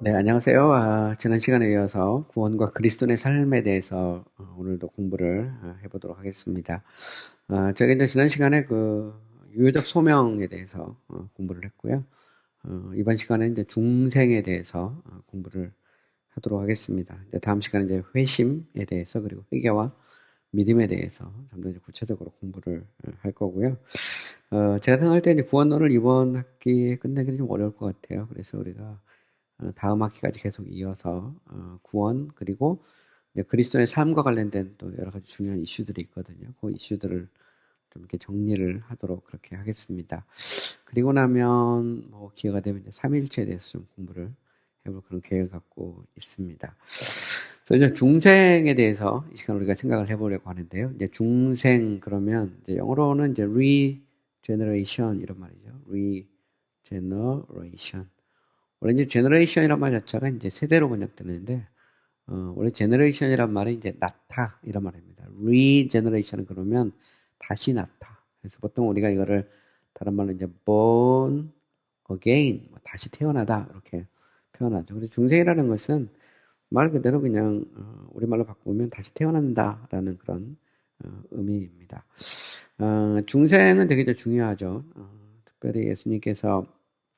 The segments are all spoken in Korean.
네, 안녕하세요. 지난 시간에 이어서 구원과 그리스도인의 삶에 대해서 오늘도 공부를 해보도록 하겠습니다. 제가 이제 지난 시간에 그 유효적 소명에 대해서 공부를 했고요. 이번 시간에 이제 중생에 대해서 공부를 하도록 하겠습니다. 이제 다음 시간에 이제 회심에 대해서 그리고 회개와 믿음에 대해서 좀 더 구체적으로 공부를 할 거고요. 제가 생각할 때 이제 구원론을 이번 학기에 끝내기는 좀 어려울 것 같아요. 그래서 우리가 다음 학기까지 계속 이어서 구원 그리고 이제 그리스도의 삶과 관련된 또 여러 가지 중요한 이슈들이 있거든요. 그 이슈들을 좀 이렇게 정리를 하도록 그렇게 하겠습니다. 그리고 나면 뭐 기회가 되면 이제 삼위일체에 대해서 좀 공부를 해볼 그런 계획을 갖고 있습니다. 그래서 이제 중생에 대해서 이 시간 우리가 생각을 해보려고 하는데요. 이제 중생 그러면 이제 영어로는 이제 regeneration 이런 말이죠. regeneration. 원래 이제 generation이란 말 자체가 이제 세대로 번역되는데, 원래 generation이란 말은 이제 낳다 이런 말입니다. regeneration은 그러면 다시 낳다. 그래서 보통 우리가 이거를 다른 말로 이제 born again, 뭐 다시 태어나다 이렇게 표현하죠. 그래서 중생이라는 것은 말 그대로 그냥 우리말로 바꾸면 다시 태어난다라는 그런 의미입니다. 중생은 되게 중요하죠. 특별히 예수님께서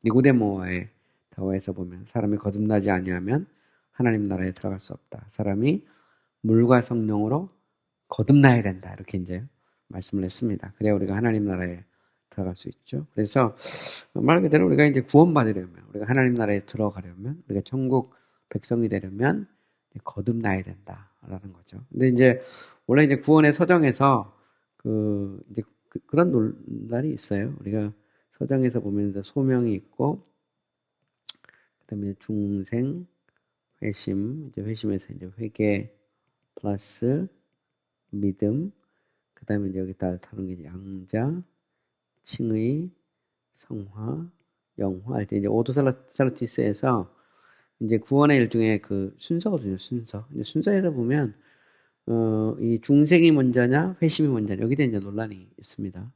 니고데모와의 대화에서 보면 사람이 거듭나지 아니하면 하나님 나라에 들어갈 수 없다. 사람이 물과 성령으로 거듭나야 된다. 이렇게 이제 말씀을 했습니다. 그래야 우리가 하나님 나라에 들어갈 수 있죠. 그래서 말 그대로 우리가 이제 구원받으려면, 우리가 하나님 나라에 들어가려면, 우리가 천국 백성이 되려면 거듭나야 된다라는 거죠. 근데 이제 원래 이제 구원의 서정에서 이제 그런 논란이 있어요. 우리가 서정에서 보면서 소명이 있고, 그다음에 중생, 회심, 이제 회심에서 이제 회개 플러스 믿음, 그다음에 이제 여기다 다른 게 양자, 칭의, 성화, 영화 할 때 이제 오도살라티스에서 이제 구원의 일종의 그 순서거든요, 순서. 이제 순서에서 보면 이 중생이 먼저냐, 회심이 먼저냐 여기에 대한 이제 논란이 있습니다.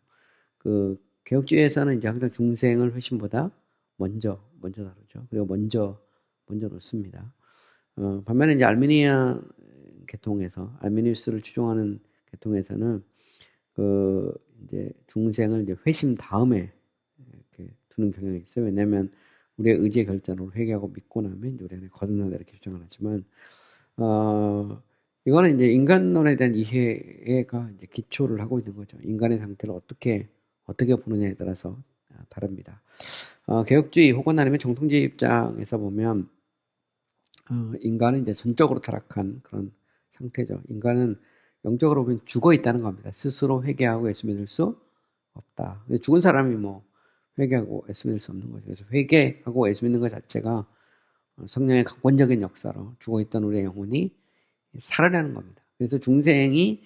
그 개혁주의에서는 이제 항상 중생을 회심보다 먼저 다루죠. 그리고 먼저 놓습니다. 반면에 이제 알미니아 계통에서 알미니우스를 추종하는 계통에서는 그 이제 중생을 이제 회심 다음에 이렇게 두는 경향이 있어요. 왜냐하면 우리의 의지의 결단으로 회개하고 믿고 나면 이제 우리 안에 거듭난다 이렇게 주장을 하지만 이거는 이제 인간론에 대한 이해가 이제 기초를 하고 있는 거죠. 인간의 상태를 어떻게 보느냐에 따라서 다릅니다. 개혁주의 혹은 아니면 정통주의 입장에서 보면 인간은 이제 전적으로 타락한 그런 상태죠. 인간은 영적으로 보면 죽어 있다는 겁니다. 스스로 회개하고 예수 믿을 수 없다. 죽은 사람이 뭐 회개하고 예수 믿을 수 없는 거죠. 그래서 회개하고 예수 믿는 것 자체가 성령의 강권적인 역사로 죽어 있던 우리의 영혼이 살아나는 겁니다. 그래서 중생이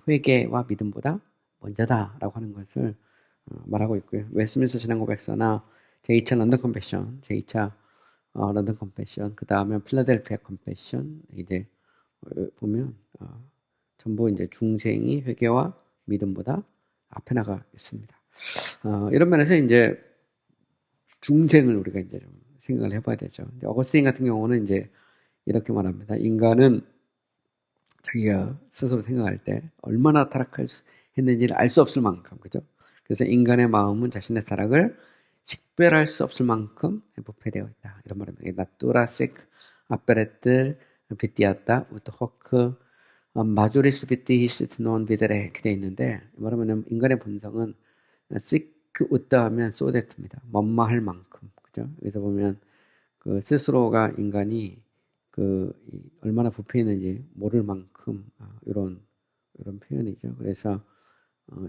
회개와 믿음보다 먼저다라고 하는 것을 말하고 있고요. 웨스민스터 신앙고백서나 제2차 런던 컨페션, 제2차 런던 컨페션, 그 다음에 필라델피아 컨페션 이제 보면 전부 이제 중생이 회개와 믿음보다 앞에 나가 있습니다. 이런 면에서 이제 중생을 우리가 이제 좀 생각을 해봐야 되죠. 어거스틴 같은 경우는 이제 이렇게 말합니다. 인간은 자기가 스스로 생각할 때 얼마나 타락했는지를 알 수 없을 만큼, 그죠? 그래서 인간의 마음은 자신의 타락을 식별할 수 없을 만큼 부패되어 있다. 이런 말입니다. 나뚜라 세크 아페레트 비티아타 우트호크 마조리스 비티히스트 논 비데레 이렇게 되어 있는데 말하면 인간의 본성은 시크 웃다 하면 소데트입니다. 먼마할 만큼, 그죠? 여기서 보면 그 스스로가 인간이 얼마나 부패했는지 모를 만큼 이런 표현이죠. 그래서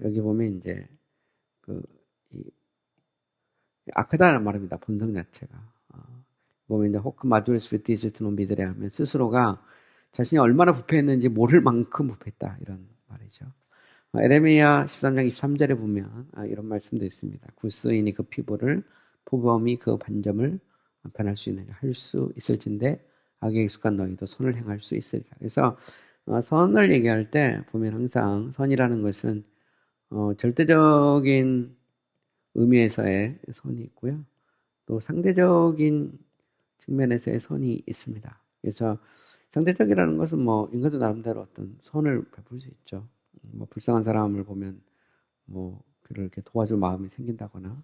여기 보면 이제 그 이, 악하다는 말입니다. 본성 자체가 보면 이제 호크 마조리스 비티히스트 논 비데레 하면 스스로가 자신이 얼마나 부패했는지 모를 만큼 부패했다 이런 말이죠. 에레미야 13장 23절에 보면 이런 말씀도 있습니다. 굿수인이 그 피부를 포범이 그 반점을 변할 수 있느냐 할 수 있을진데 악에 익숙한 너희도 선을 행할 수 있으리라. 그래서 선을 얘기할 때 보면 항상 선이라는 것은 절대적인 의미에서의 선이 있고요. 또 상대적인 측면에서의 선이 있습니다. 그래서 상대적이라는 것은 뭐 인간도 나름대로 어떤 선을 베풀 수 있죠. 뭐 불쌍한 사람을 보면 뭐 그를 이렇게 도와줄 마음이 생긴다거나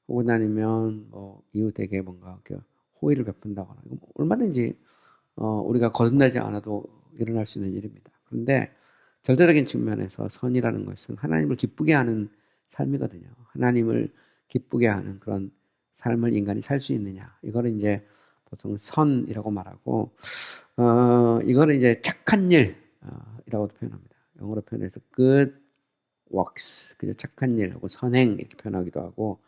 혹은 아니면 뭐 이웃에게 뭔가 이렇게 호의를 베푼다거나 이거 뭐 얼마든지 우리가 거듭나지 않아도 일어날 수 있는 일입니다. 그런데 절대적인 측면에서 선이라는 것은 하나님을 기쁘게 하는 삶이거든요. 하나님을 기쁘게 하는 그런 삶을 인간이 살 수 있느냐. 이거를 이제 보통 선이라고 말하고, 이거를 이제 착한 일이라고도 표현합니다. 영어로 표현해서 good works, 그죠? 착한 일, 혹은 선행 이렇게 표현하기도 하고,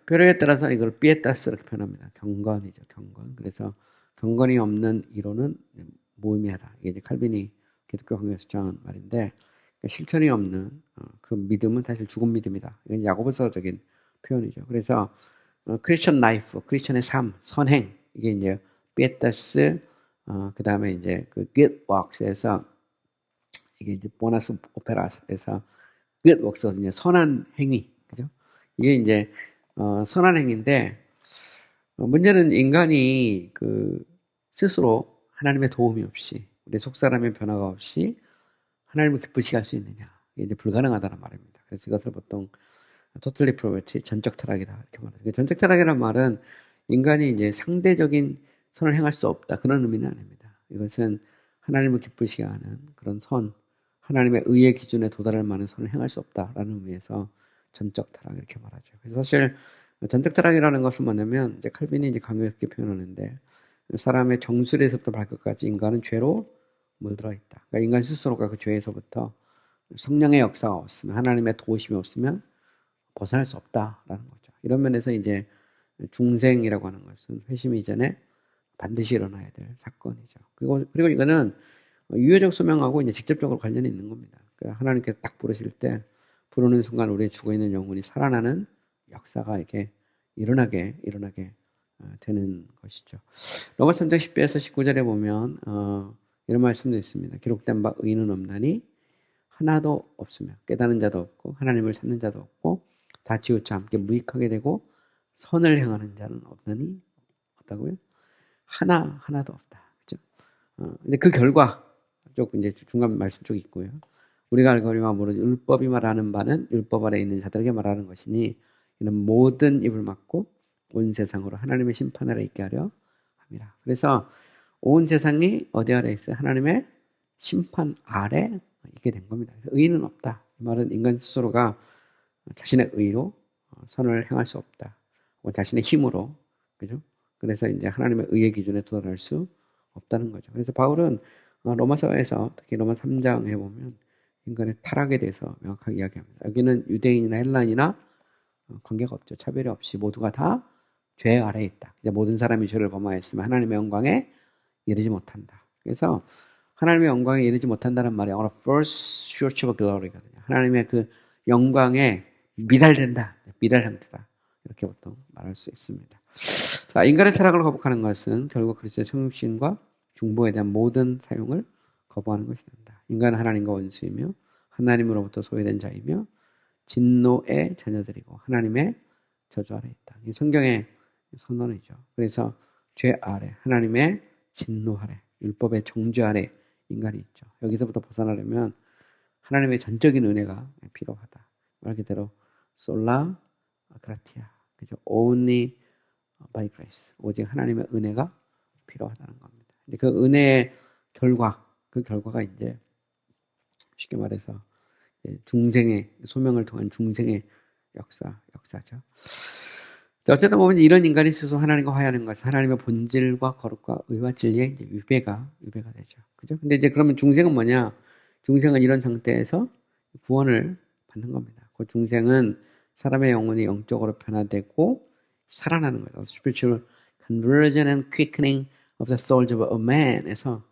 표현에 따라서 이걸 pietas 이렇게 표현합니다. 경건이죠, 경건. 그래서 경건이 없는 이론은 무의미하다. 이게 이제 칼빈이 기독교 강요에서 주장한 말인데, 그러니까 실천이 없는 그 믿음은 사실 죽은 믿음이다. 이건 야고보서적인 표현이죠. 그래서 크리스천 라이프, 크리스천의 삶, 선행 이게 이제 pietas, 그 다음에 이제 그 good works에서 이게 이제 보너스 오페라에서 good works에서 이제 선한 행위, 그죠? 이게 이제 선한 행위인데 문제는 인간이 그 스스로 하나님의 도움이 없이 우리 속사람의 변화가 없이 하나님을 기쁘시게 할 수 있느냐? 이게 이제 불가능하다는 말입니다. 그래서 이것을 보통 totally poverty, 전적 타락이다 이렇게 말해요. 전적 타락이라는 말은 인간이 이제 상대적인 선을 행할 수 없다 그런 의미는 아닙니다. 이것은 하나님을 기쁘시게 하는 그런 선, 하나님의 의의 기준에 도달할 만한 선을 행할 수 없다라는 의미에서 전적 타락 이렇게 말하죠. 그래서 사실 전적 타락이라는 것은 뭐냐면 이제 칼빈이 이제 강요했게 표현하는데 사람의 정수리에서부터 발끝까지 인간은 죄로 물들어 있다. 그러니까 인간 스스로가 그 죄에서부터 성령의 역사가 없으면 하나님의 도우심이 없으면 벗어날 수 없다라는 거죠. 이런 면에서 이제 중생이라고 하는 것은 회심 이전에 반드시 일어나야 될 사건이죠. 그리고 이거는 유효적 소명하고 이제 직접적으로 관련이 있는 겁니다. 그러니까 하나님께서 딱 부르실 때 부르는 순간 우리의 죽어있는 영혼이 살아나는 역사가 이렇게 일어나게 되는 것이죠. 로마서 3장 10절에서 19절에 보면 이런 말씀도 있습니다. 기록된 바 의인은 없나니 하나도 없으며 깨닫는 자도 없고 하나님을 찾는 자도 없고 다 치우쳐 함께 무익하게 되고 선을 행하는 자는 없나니 없다고요? 하나도 없다. 그죠? 근데 그 결과 쪽 이제 중간 말씀 쪽이 있고요. 우리가 알거니와 모르지 율법이 말하는 바는 율법 아래 있는 자들에게 말하는 것이니 이는 모든 입을 막고 온 세상으로 하나님의 심판 아래 있게 하려 합니다. 그래서 온 세상이 어디 아래 있어요? 하나님의 심판 아래 있게 된 겁니다. 의인은 없다. 이 말은 인간 스스로가 자신의 의로 선을 행할 수 없다. 자신의 힘으로, 그죠? 그래서 이제 하나님의 의의 기준에 도달할 수 없다는 거죠. 그래서 바울은 로마서에서 특히 로마 3장에 보면 인간의 타락에 대해서 명확하게 이야기합니다. 여기는 유대인이나 헬란이나 관계가 없죠. 차별이 없이 모두가 다 죄 아래에 있다. 이제 모든 사람이 죄를 범하였으면 하나님의 영광에 이르지 못한다. 그래서 하나님의 영광에 이르지 못한다는 말이 영어로 first short of glory거든요. 하나님의 그 영광에 미달된다. 미달 상태다. 이렇게 보통 말할 수 있습니다. 자, 인간의 타락을 거부하는 것은 결국 그리스도의 성육신과 중보에 대한 모든 사용을 거부하는 것이 된다. 인간은 하나님과 원수이며 하나님으로부터 소외된 자이며 진노의 자녀들이고 하나님의 저주 아래 있다. 이 성경의 선언이죠. 그래서 죄 아래, 하나님의 진노 아래, 율법의 정죄 아래 인간이 있죠. 여기서부터 벗어나려면 하나님의 전적인 은혜가 필요하다. 말 그대로 솔라 그라티아, 그죠? Only by grace. 오직 하나님의 은혜가 필요하다는 겁니다. 그 은혜의 그 결과가 이제 쉽게 말해서 중생의 소명을 통한 중생의 역사죠. 어쨌든 보면 이런 인간이 스스로 하나님과 화해하는 것은 하나님의 본질과 거룩과 의와 진리의 이제 위배가 되죠. 그죠? 근데 이제 그러면 중생은 뭐냐? 중생은 이런 상태에서 구원을 받는 겁니다. 그 중생은 사람의 영혼이 영적으로 변화되고 살아나는 거예요. Spiritual conversion and quickening of the souls of a man에서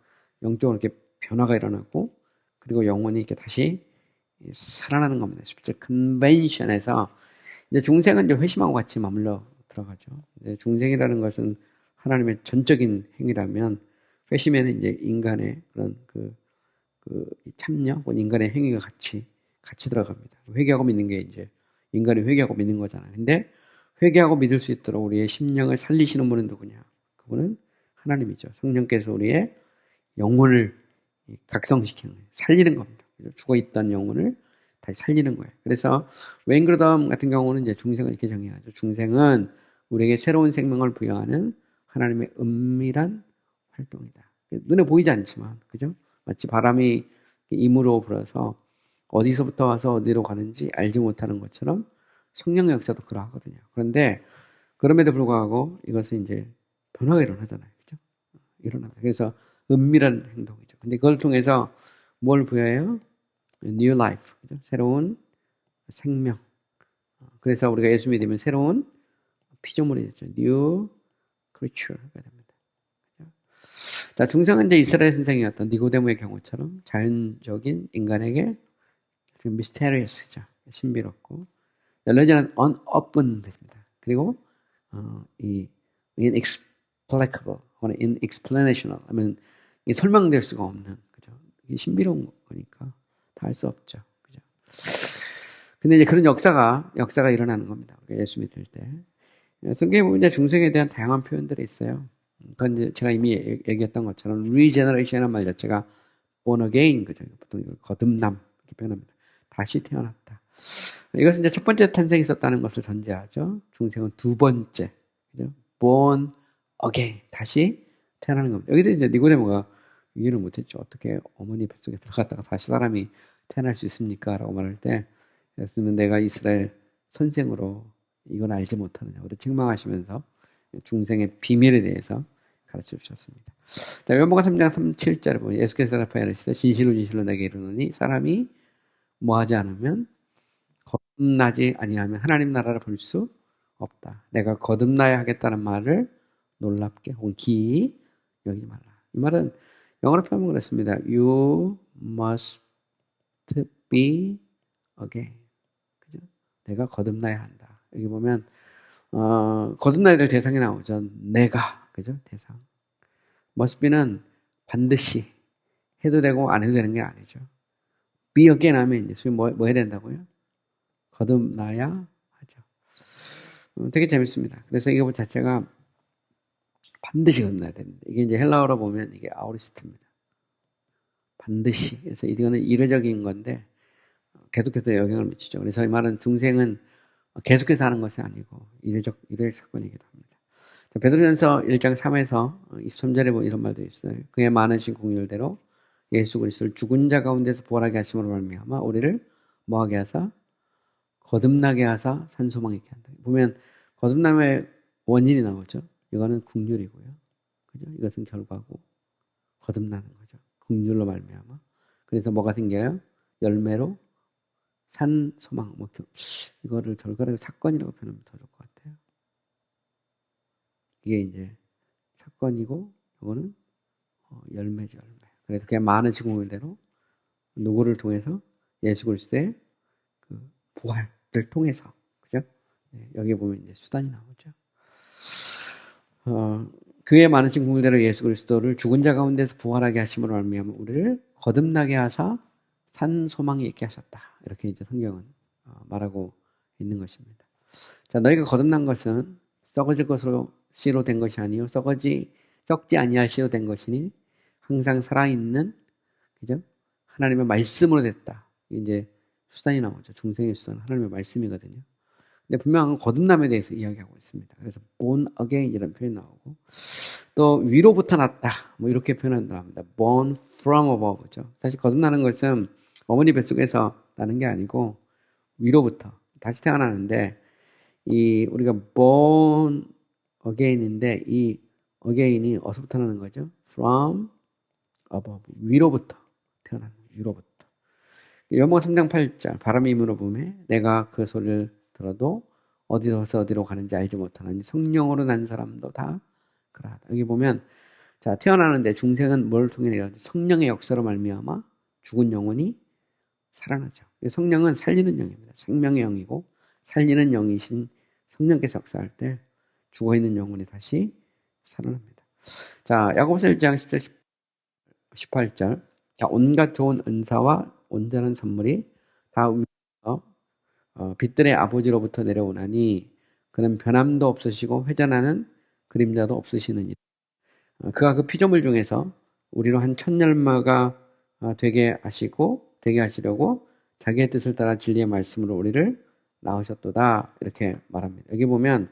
영적으로 이렇게 변화가 일어나고 그리고 영혼이 이렇게 다시 살아나는 겁니다. Spiritual convention에서 이제 중생은 이제 회심하고 같이 맞물려 들어가죠. 이제 중생이라는 것은 하나님의 전적인 행위라면 회심에는 이제 인간의 그런 그 참여, 인간의 행위가 같이 들어갑니다. 회개하고 믿는 게 이제 인간이 회개하고 믿는 거잖아요. 근데 회개하고 믿을 수 있도록 우리의 심령을 살리시는 분은 누구냐? 그 그분은 하나님이죠. 성령께서 우리의 영혼을 각성시키는 거예요. 살리는 겁니다. 죽어있던 영혼을 다시 살리는 거예요. 그래서 웨인 그루덤 같은 경우는 이제 중생을 이렇게 정의하죠. 중생은 우리에게 새로운 생명을 부여하는 하나님의 은밀한 활동이다. 눈에 보이지 않지만, 그죠? 마치 바람이 임으로 불어서 어디서부터 와서 어디로 가는지 알지 못하는 것처럼 성령의 역사도 그러하거든요. 그런데 그럼에도 불구하고 이것은 이제 변화가 일어나잖아요. 그죠? 일어납니다. 그래서 은밀한 행동이죠. 근데 그걸 통해서 뭘 부여해요? New life. 그죠? 새로운 생명. 그래서 우리가 예수 믿으면 새로운 피조물이 되죠. New creature가 됩니다. 자, 중생은 이제 이스라엘 선생이었던 니고데모의 경우처럼 자연적인 인간에게 좀 mysterious죠. 신비롭고 열려지는 unopened입니다. 그리고 이 inexplicable 혹은 inexplanational 하면 이게 설명될 수가 없는 그죠? 이게 신비로운 거니까 다 알 수 없죠. 그죠? 근데 이제 그런 역사가 일어나는 겁니다. 예수 믿을 때 성경에 보면 이제 중생에 대한 다양한 표현들이 있어요. 그건 이제 제가 이미 얘기했던 것처럼 regeneration이라는 말 자체가 born again 그죠? 보통 이걸 거듭남 이렇게 표현합니다. 다시 태어났다. 이것은 이제 첫 번째 탄생이 있었다는 것을 전제하죠. 중생은 두 번째, 그죠? born again, 다시 태어나는 겁니다. 여기도 이제 니고데모가 이해를 못했죠. 어떻게 어머니 뱃속에 들어갔다가 다시 사람이 태어날 수 있습니까? 라고 말할 때, 예수님은 내가 이스라엘 선생으로 이건 알지 못하느냐. 우리 책망하시면서 중생의 비밀에 대해서 가르쳐 주셨습니다. 자, 요한복음 3장 37절에 보면 예수께서 대답하여 이르시되 진실로 진실로 내게 이르노니 사람이 뭐하지 않으면 거듭나지 아니하면 하나님 나라를 볼 수 없다. 내가 거듭나야 하겠다는 말을 놀랍게 혹은 기이 여기지 말라. 이 말은 영어로 표현하면 그렇습니다. You must be again. 그죠? 내가 거듭나야 한다. 여기 보면 거듭나야 될 대상이 나오죠. 내가 그죠? 대상. must be는 반드시 해도 되고 안 해도 되는 게 아니죠. be again 하면 이제 뭐 해야 된다고요? 거듭나야 하죠. 되게 재밌습니다. 그래서 이거 자체가 반드시 거듭나야 됩니다. 이게 이제 헬라어로 보면 이게 아우리스트입니다. 반드시. 그래서 이거는 이례적인 건데 계속해서 영향을 미치죠. 그래서 이 말은 중생은 계속해서 하는 것이 아니고 이례 사건이기도 합니다. 베드로전서 1장 3에서 23절에 보면 이런 말도 있어요. 그의 많으신 공율대로 예수 그리스도를 죽은 자 가운데서 부활하게 하심으로 말미암아 우리를 뭐하게 하사 거듭나게 하사 산소망 있게 한다. 보면 거듭남의 원인이 나오죠. 이거는 긍휼이고요. 그죠? 이것은 결과고 거듭나는 거죠. 긍휼로 말미암아. 그래서 뭐가 생겨요? 열매로 산소망. 이거를 결과를 사건이라고 표현하면 더 좋을 것 같아요. 이게 이제 사건이고 이거는 열매죠. 열매. 그래서 그냥 많은 지공일대로 누구를 통해서 예수 그리스도의 그 부활을 통해서 그죠? 네, 여기 보면 이제 수단이 나오죠. 그의 많으신 공의대로 예수 그리스도를 죽은 자 가운데서 부활하게 하심으로 말미암아 우리를 거듭나게 하사 산 소망이 있게 하셨다. 이렇게 이제 성경은 말하고 있는 것입니다. 자, 너희가 거듭난 것은 썩어질 것으로 씨로 된 것이 아니요 썩지 아니할 씨로 된 것이니 항상 살아있는 그죠? 하나님의 말씀으로 됐다. 이제 수단이 나오죠. 중생의 수단 하나님의 말씀이거든요. 근데 분명한 거듭남에 대해서 이야기하고 있습니다. 그래서 born again 이런 표현이 나오고 또 위로부터 났다 뭐 이렇게 표현한다고 합니다. born from above죠. 사실 거듭나는 것은 어머니 뱃속에서 나는 게 아니고 위로부터 다시 태어나는데 이 우리가 born again인데 이 again이 어디서부터 나는 거죠? from above 위로부터 태어나는 위로부터. 요한복음 3장 8절 바람이 임으로 부음에 내가 그 소리를 들어도 어디서 어디로 가는지 알지 못하나니 성령으로 난 사람도 다 그러하다. 여기 보면 자 태어나는데 중생은 뭘 통해 내려가는지 성령의 역사로 말미암아 죽은 영혼이 살아나죠. 성령은 살리는 영입니다. 생명의 영이고 살리는 영이신 성령께서 역사할 때 죽어있는 영혼이 다시 살아납니다. 자 야고보서 1장 10절 18절 자 온갖 좋은 은사와 온전한 선물이 다 위에서 빛들의 아버지로부터 내려오나니 그는 변함도 없으시고 회전하는 그림자도 없으시느니라. 그가 그 피조물 중에서 우리로 한 천열마가 되게 하시려고 자기의 뜻을 따라 진리의 말씀으로 우리를 낳으셨도다. 이렇게 말합니다. 여기 보면,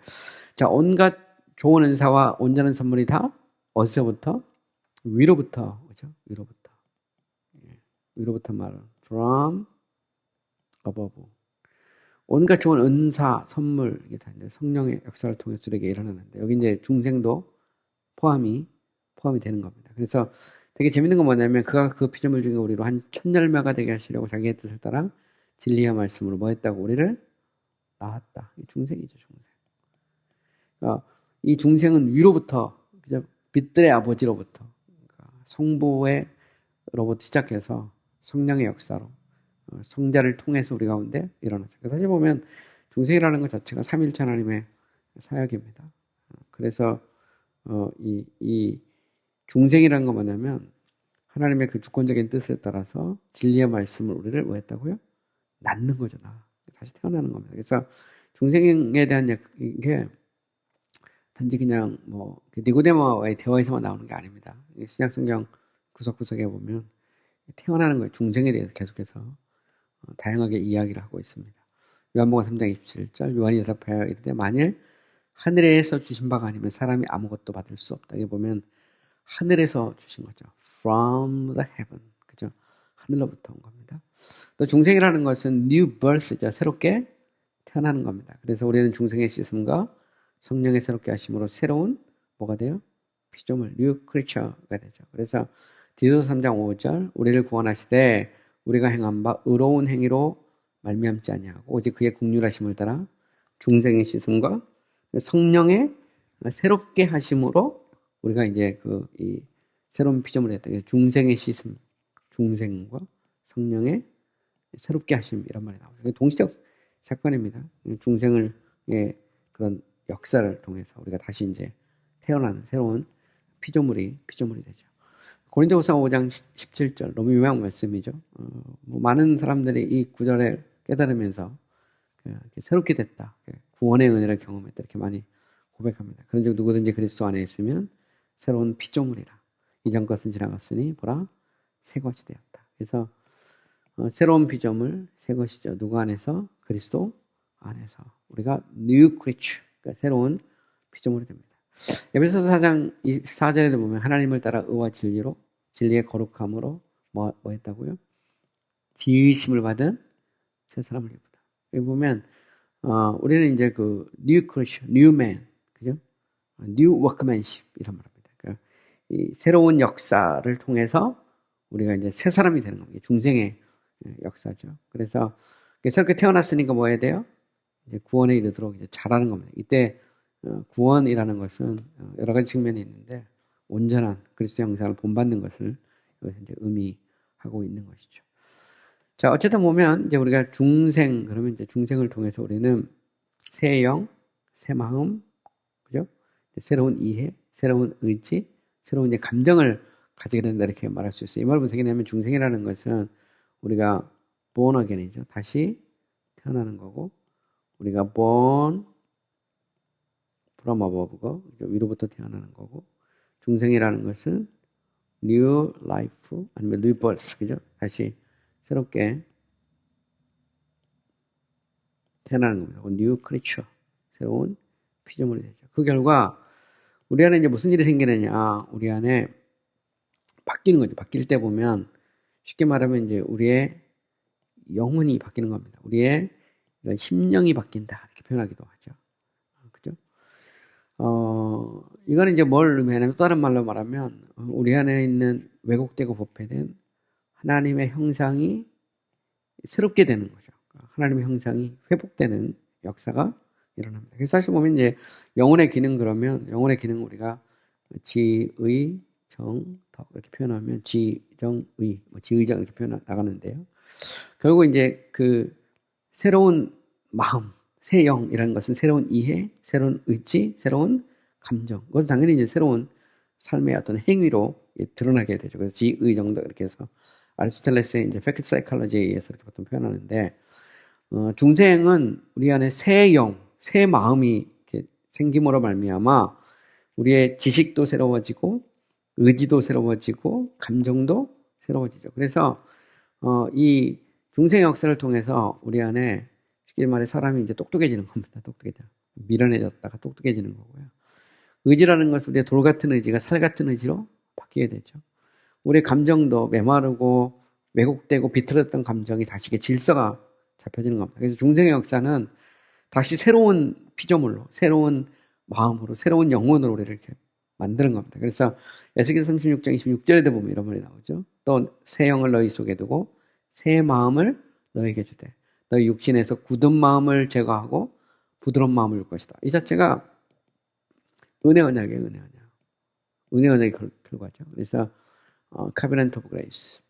자, 온갖 좋은 은사와 온전한 선물이 다 어디서부터? 위로부터, 그죠? 위로부터. 위로부터 말은 from above. 온갖 좋은 은사, 선물, 이게 다 이제 성령의 역사를 통해서 우리에게 일어나는데, 여기 이제 중생도 포함이 되는 겁니다. 그래서 되게 재밌는 건 뭐냐면, 그가 그 피조물 중에 우리로 한 천열매가 되게 하시려고 자기의 뜻을 따라 진리의 말씀으로 뭐 했다고? 우리를 낳았다. 이 중생이죠, 중생. 그러니까 이 중생은 위로부터, 그죠? 빛들의 아버지로부터, 그러니까 성부로부터 시작해서 성령의 역사로, 성자를 통해서 우리 가운데 일어나죠. 사실 보면 중생이라는 것 자체가 삼위일체 하나님의 사역입니다. 그래서 이 중생이라는 건 뭐냐면 하나님의 그 주권적인 뜻에 따라서 진리의 말씀을 우리를 뭐 했다고요? 낳는 거죠. 다시 태어나는 겁니다. 그래서 중생에 대한 이게 단지 그냥 뭐 니고데모와의 대화에서만 나오는 게 아닙니다. 신약 성경 구석구석에 보면 태어나는 거예요. 중생에 대해서 계속해서 다양하게 이야기를 하고 있습니다. 요한복음 3장 27절 요한이 대답하여 이르되 만일 하늘에서 주신 바가 아니면 사람이 아무것도 받을 수 없다. 여기 보면 하늘에서 주신 거죠. From the heaven. 그죠? 하늘로부터 온 겁니다. 또 중생이라는 것은 new birth죠. 새롭게 태어나는 겁니다. 그래서 우리는 중생의 씻음과 성령의 새롭게 하심으로 새로운 뭐가 돼요? 피조물, new creature가 되죠. 그래서 디도서 3장 5절 우리를 구원하시되 우리가 행한 바 의로운 행위로 말미암지 아니하고 오직 그의 긍휼하심을 따라 중생의 씻음과 성령의 새롭게 하심으로 우리가 이제 이 새로운 피조물이 됐다. 중생의 씻음, 중생과 성령의 새롭게 하심 이런 말이 나오죠. 동시적 사건입니다. 중생을 그런 역사를 통해서 우리가 다시 이제 태어나는 새로운 피조물이 되죠. 고린도후서 5장 17절 너무 유명한 말씀이죠. 뭐 많은 사람들이 이 구절을 깨달으면서 새롭게 됐다, 구원의 은혜를 경험했다 이렇게 많이 고백합니다. 그런즉 누구든지 그리스도 안에 있으면 새로운 피조물이라. 이전 것은 지나갔으니 보라 새 것이 되었다. 그래서 새로운 피조물 새 것이죠. 누구 안에서? 그리스도 안에서 우리가 new creature, 그러니까 새로운 피조물이 됩니다. 에베소서 4장 24절에도 보면 하나님을 따라 의와 진리로 진리의 거룩함으로 뭐 했다고요? 지으심을 받은 새 사람을 입다. 여기 보면 우리는 이제 그 new creature, new man, 그죠? new workmanship 이런 말입니다. 그러니까 이 새로운 역사를 통해서 우리가 이제 새 사람이 되는 겁니다. 중생의 역사죠. 그래서 새롭게 태어났으니까 뭐 해야 돼요? 이제 구원에 이르도록 이제 잘하는 겁니다. 이때 구원이라는 것은 여러 가지 측면이 있는데 온전한 그리스도 형상을 본받는 것을 이것을 이제 의미하고 있는 것이죠. 자, 어쨌든 보면 이제 우리가 중생 그러면 이제 중생을 통해서 우리는 새 영, 새 마음, 그죠? 새로운 이해, 새로운 의지, 새로운 이제 감정을 가지게 된다 이렇게 말할 수 있어요. 이 말을 어떻게 하냐면 중생이라는 것은 우리가 born again이죠. 다시 태어나는 거고 우리가 born from above고 위로부터 태어나는 거고 중생이라는 것은 new life 아니면 new birth, 그죠? 다시 새롭게 태어나는 겁니다. new creature, 새로운 피조물이 되죠. 그 결과 우리 안에 이제 무슨 일이 생기느냐? 우리 안에 바뀌는 거죠. 바뀔 때 보면 쉽게 말하면 이제 우리의 영혼이 바뀌는 겁니다. 우리의 심령이 바뀐다 이렇게 표현하기도 하죠. 그죠? 이거는 이제 뭘 의미하냐면 또 다른 말로 말하면 우리 안에 있는 왜곡되고 부패된 하나님의 형상이 새롭게 되는 거죠. 하나님의 형상이 회복되는 역사가 일어납니다. 그래서 사실 보면 이제 영혼의 기능 그러면 영혼의 기능 우리가 지의, 정, 덕 이렇게 표현하면 지정의, 지의정 이렇게 표현 나가는데요. 결국 이제 그 새로운 마음, 새 영이라는 것은 새로운 이해, 새로운 의지, 새로운 감정. 그것은 당연히 이제 새로운 삶의 어떤 행위로 드러나게 되죠. 그래서 지의 정도 이렇게 해서 아리스토텔레스의 이제 팩트 사이콜로지에 의해서 이렇게 보통 표현하는데 중생은 우리 안에 새 영, 새 마음이 이렇게 생김으로 말미암아 우리의 지식도 새로워지고 의지도 새로워지고 감정도 새로워지죠. 그래서 이 중생의 역사를 통해서 우리 안에 쉽게 말해 사람이 이제 똑똑해지는 겁니다. 똑똑해져. 미련해졌다가 똑똑해지는 거고요. 의지라는 것은 우리의 돌 같은 의지가 살 같은 의지로 바뀌게 되죠. 우리의 감정도 메마르고 왜곡되고 비틀었던 감정이 다시 질서가 잡혀지는 겁니다. 그래서 중생의 역사는 다시 새로운 피조물로, 새로운 마음으로, 새로운 영혼으로 우리를 이렇게 만드는 겁니다. 그래서 에스겔 36장 26절에도 보면 이런 말이 나오죠. 또 새 영을 너희 속에 두고 새 마음을 너희에게 주되 너희 육신에서 굳은 마음을 제거하고 부드러운 마음을 줄 것이다. 이 자체가 은혜 언약이에요. 은혜 언약. 은혜 언약이 결과죠. 그래서 Covenant of Grace.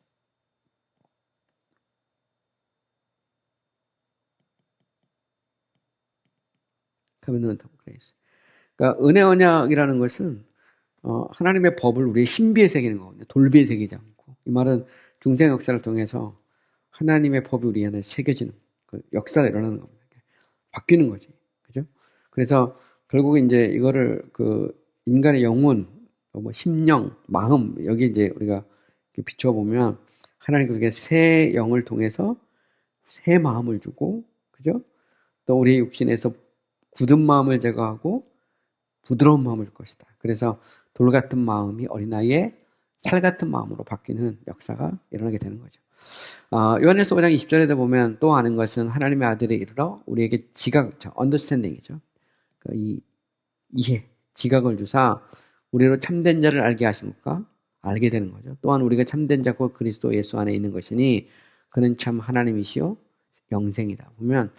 Covenant of Grace. 그러니까 은혜 언약이라는 것은 하나님의 법을 우리의 신비에 새기는 거거든요. 돌비에 새기지 않고. 이 말은 중생 역사를 통해서 하나님의 법이 우리 안에 새겨지는 그 역사가 일어나는 겁니다. 바뀌는 거지. 그죠? 그래서 결국에 이제 이거를 그 인간의 영혼, 뭐 심령, 마음 여기 이제 우리가 비춰보면 하나님께서 새 영을 통해서 새 마음을 주고, 그죠? 또 우리 육신에서 굳은 마음을 제거하고 부드러운 마음을 줄 것이다. 그래서 돌 같은 마음이 어린아이의 살 같은 마음으로 바뀌는 역사가 일어나게 되는 거죠. 요한일서 5장 20절에도 보면 또 아는 것은 하나님의 아들에 이르러 우리에게 지각, understanding이죠. 이 이해, 지각을 주사 우리로 참된 자를 알게 하십니까? 알게 되는 거죠. 또한 우리가 참된 자고 그리스도 예수 안에 있는 것이니 그는 참 하나님이시요 영생이다. 보면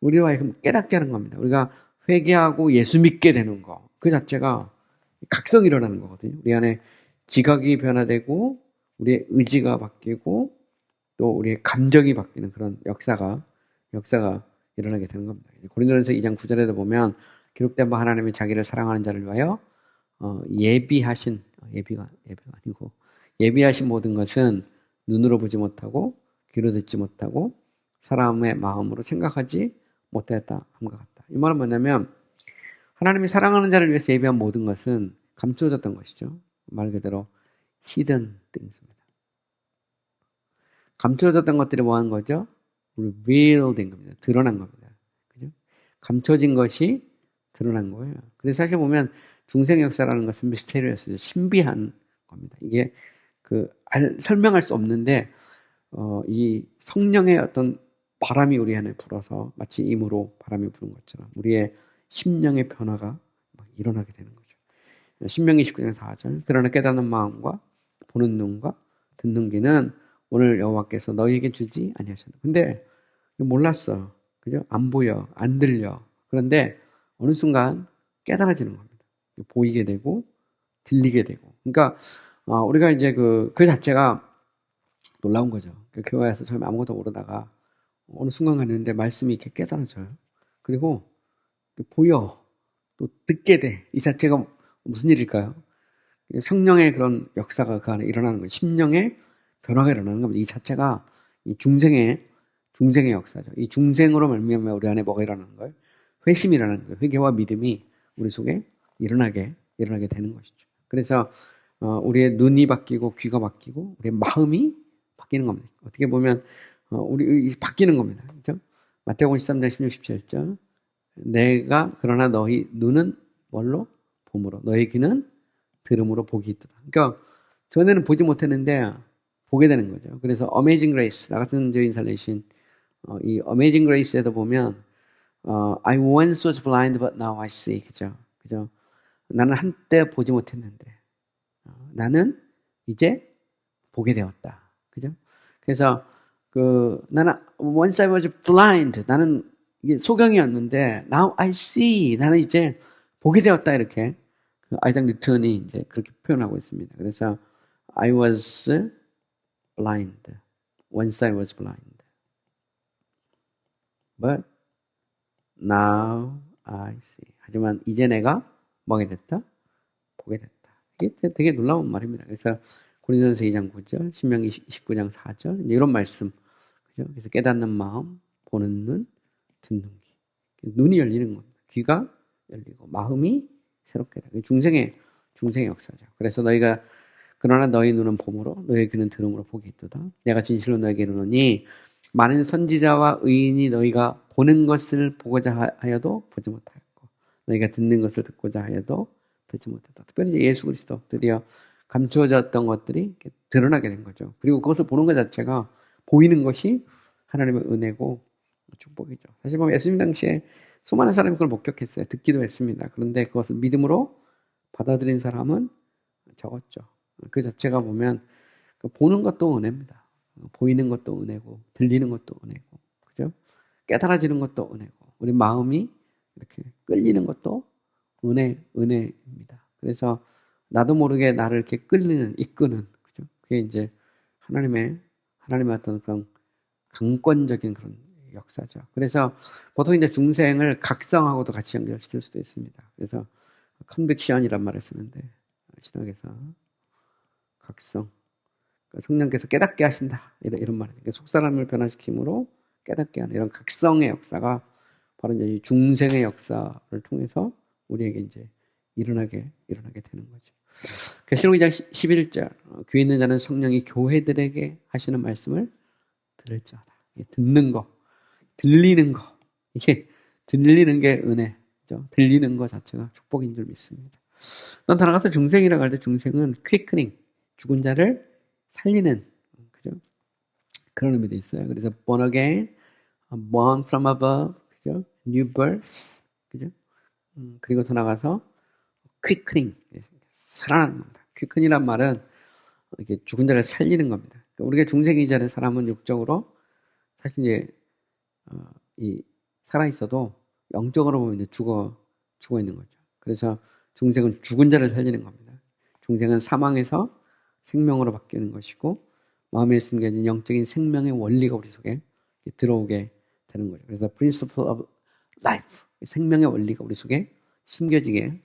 우리로 하여금 깨닫게 하는 겁니다. 우리가 회개하고 예수 믿게 되는 거, 그 자체가 각성이 일어나는 거거든요. 우리 안에 지각이 변화되고 우리의 의지가 바뀌고 또 우리의 감정이 바뀌는 그런 역사가 일어나게 되는 겁니다. 고린도전서 2장 9절에도 보면 기록된 바 하나님이 자기를 사랑하는 자를 위하여 예비하신 예비가 아니고 예비하신 모든 것은 눈으로 보지 못하고 귀로 듣지 못하고 사람의 마음으로 생각하지 못하였다 함과 같다. 이 말은 뭐냐면 하나님이 사랑하는 자를 위해서 예비한 모든 것은 감추어졌던 것이죠. 말 그대로 hidden things입니다. 감춰졌던 것들이 뭐 하는 거죠? revealed 된 겁니다. 드러난 겁니다. 그죠? 감춰진 것이 드러난 거예요. 그래서 사실 보면 중생 역사라는 것은 미스테리어스죠. 신비한 겁니다. 이게 설명할 수 없는데 이 성령의 어떤 바람이 우리 안에 불어서 마치 임으로 바람이 부는 것처럼 우리의 심령의 변화가 일어나게 되는 거죠. 신명기 19장 4절 그러나 깨닫는 마음과 보는 눈과 듣는 귀는 오늘 여호와께서 너희에게 주지 아니하셨다. 근데 몰랐어. 그죠? 안 보여. 안 들려. 그런데 어느 순간 깨달아지는 겁니다. 보이게 되고 들리게 되고. 그러니까 우리가 이제 그 자체가 놀라운 거죠. 교회에서 처음에 아무것도 모르다가 어느 순간 갔는데 말씀이 이렇게 깨달아져요. 그리고 보여. 또 듣게 돼. 이 자체가 무슨 일일까요? 성령의 그런 역사가 그 안에 일어나는 거예요. 심령의 변화가 일어나는 겁니다. 이 자체가 이 중생의 역사죠. 이 중생으로 말미암아 우리 안에 뭐가 일어나는 거예요? 회심이 일어나는 거예요. 회개와 믿음이 우리 속에 일어나게 되는 것이죠. 그래서 우리의 눈이 바뀌고 귀가 바뀌고 우리의 마음이 바뀌는 겁니다. 어떻게 보면 우리 바뀌는 겁니다. 그렇죠? 마태복음 13장 16, 17절 내가 그러나 너희 눈은 뭘로? 봄으로 너희 귀는 들음으로 복이 있도다. 그러니까 전에는 보지 못했는데 보게 되는 거죠. 그래서 Amazing Grace, 나 같은 죄인 살리신 이 Amazing Grace에도 보면 I once was blind but now I see. 그죠? 나는 한때 보지 못했는데 나는 이제 보게 되었다. 그죠? 그래서 나는 once I was blind, 나는 이게 소경이었는데 now I see, 나는 이제 보게 되었다. 이렇게 아이작 뉴턴이 이제 그렇게 표현하고 있습니다. 그래서 I was blind. Once I was blind. But now I see. 하지만 이제 내가 뭐게 됐다? 보게 됐다. 이게 되게 놀라운 말입니다. 그래서 고린도전서 2장 9절, 신명기 19장 4절 이런 말씀. 그죠? 그래서 깨닫는 마음, 보는 눈, 듣는 귀. 눈이 열리는 겁니다. 귀가 열리고 마음이 새롭게 되고 중생의 역사죠. 그래서 너희가 그러나 너희 눈은 봄으로 너희 귀는 들음으로 복이 있도다. 내가 진실로 너에게 이르노니 많은 선지자와 의인이 너희가 보는 것을 보고자 하여도 보지 못하였고 너희가 듣는 것을 듣고자 하여도 듣지 못했다. 특별히 예수 그리스도 드디어 감추어졌던 것들이 이렇게 드러나게 된 거죠. 그리고 그것을 보는 것 자체가 보이는 것이 하나님의 은혜고 축복이죠. 사실 보면 예수님 당시에 수많은 사람이 그걸 목격했어요. 듣기도 했습니다. 그런데 그것을 믿음으로 받아들인 사람은 적었죠. 그 자체가 보면 보는 것도 은혜입니다. 보이는 것도 은혜고 들리는 것도 은혜고 그죠? 깨달아지는 것도 은혜고 우리 마음이 이렇게 끌리는 것도 은혜입니다. 그래서 나도 모르게 나를 이렇게 끌리는 이끄는 그죠? 그게 이제 하나님의 어떤 그런 강권적인 그런 역사죠. 그래서 보통 이제 중생을 각성하고도 같이 연결시킬 수도 있습니다. 그래서 컨빅션이란 말을 쓰는데 신학에서 각성 성령께서 깨닫게 하신다 이런 말이에요. 속 사람을 변화시킴으로 깨닫게 하는 이런 각성의 역사가 바로 이제 이 중생의 역사를 통해서 우리에게 이제 일어나게 되는 거죠. 계시록 2장 11절 귀에 있는 자는 성령이 교회들에게 하시는 말씀을 들을 자다. 듣는 거, 들리는 거 이게 들리는 게 은혜죠. 들리는 거 자체가 축복인 줄 믿습니다. 또 나아가서 중생이라고 할 때 중생은 quickning 죽은 자를 살리는 그죠? 그런 의미도 있어요. 그래서 born again, born from above, 그죠? new birth, 그죠? 그리고 더 나가서 quickening 살아난다. quicken이란 말은 이렇게 죽은 자를 살리는 겁니다. 그러니까 우리가 중생이 되는 사람은 육적으로 사실 이제 이 살아 있어도 영적으로 보면 이제 죽어 있는 거죠. 그래서 중생은 죽은 자를 살리는 겁니다. 중생은 사망에서 생명으로 바뀌는 것이고 마음에 숨겨진 영적인 생명의 원리가 우리 속에 들어오게 되는 거죠. 그래서 principle of life, 생명의 원리가 우리 속에 심겨지게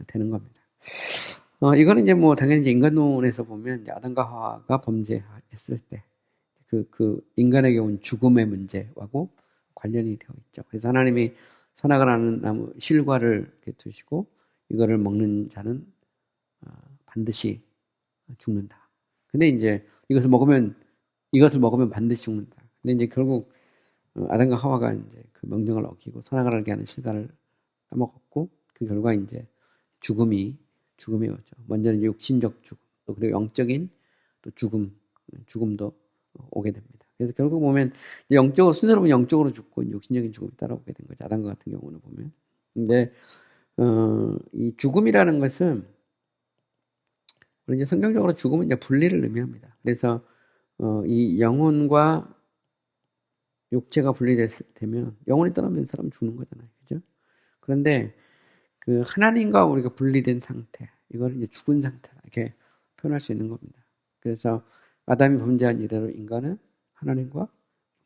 되는 겁니다. 이거는 이제 뭐 당연히 이제 인간론에서 보면 이제 아담과 하와가 범죄했을 때 그 인간에게 온 죽음의 문제하고 관련이 되어 있죠. 그래서 하나님이 선악을 아는 나무 실과를 이렇게 두시고 이거를 먹는 자는 반드시 죽는다. 근데 이제 이것을 먹으면 반드시 죽는다. 근데 이제 결국 아담과 하와가 이제 그 명령을 어기고 선악을 알게 하는 실과를 까먹었고 그 결과 이제 죽음이 오죠. 먼저는 이제 육신적 죽음, 또 그리고 영적인 또 죽음도 오게 됩니다. 그래서 결국 보면 영적으로 순서로 보면 영적으로 죽고 육신적인 죽음이 따라오게 된 거죠. 아담과 같은 경우는 보면. 근데 이 죽음이라는 것은 우리 이제 성경적으로 죽음은 이제 분리를 의미합니다. 그래서 이 영혼과 육체가 분리되면 영혼이 떠나면 사람 죽는 거잖아요. 그죠? 그런데 그 하나님과 우리가 분리된 상태, 이걸 이제 죽은 상태다 이렇게 표현할 수 있는 겁니다. 그래서 아담이 범죄한 이래로 인간은 하나님과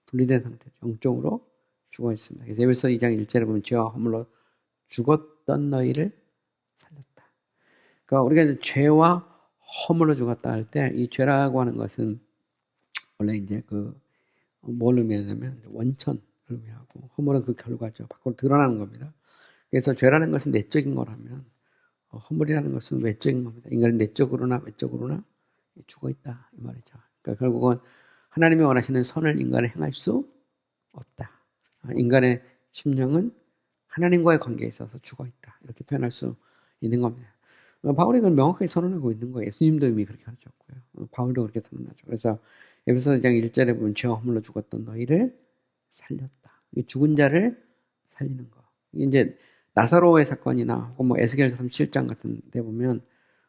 분리된 상태죠. 영적으로 죽어 있습니다. 그래서 에베소 2장 1절에 보면 죄와 허물로 죽었던 너희를 살렸다. 그러니까 우리가 이제 죄와 허물로 죽었다 할 때 이 죄라고 하는 것은 원래 이제 뭘 의미하냐면 원천을 의미하고 허물은 그 결과죠. 밖으로 드러나는 겁니다. 그래서 죄라는 것은 내적인 거라면 허물이라는 것은 외적인 겁니다. 인간은 내적으로나 외적으로나 죽어 있다 이 말이죠. 그러니까 결국은 하나님이 원하시는 선을 인간은 행할 수 없다. 인간의 심령은 하나님과의 관계에 있어서 죽어 있다. 이렇게 표현할 수 있는 겁니다. 바울이 그걸 명확하게 선언하고 있는 거예요. 예수님도 이미 그렇게 가르쳤고요. 바울도 그렇게 선언하죠. 그래서 에베소 2장 1절에 보면 죄와 허물로 죽었던 너희를 살렸다. 죽은 자를 살리는 거. 이제 나사로의 사건이나 혹은 뭐 에스겔 37장 같은 데 보면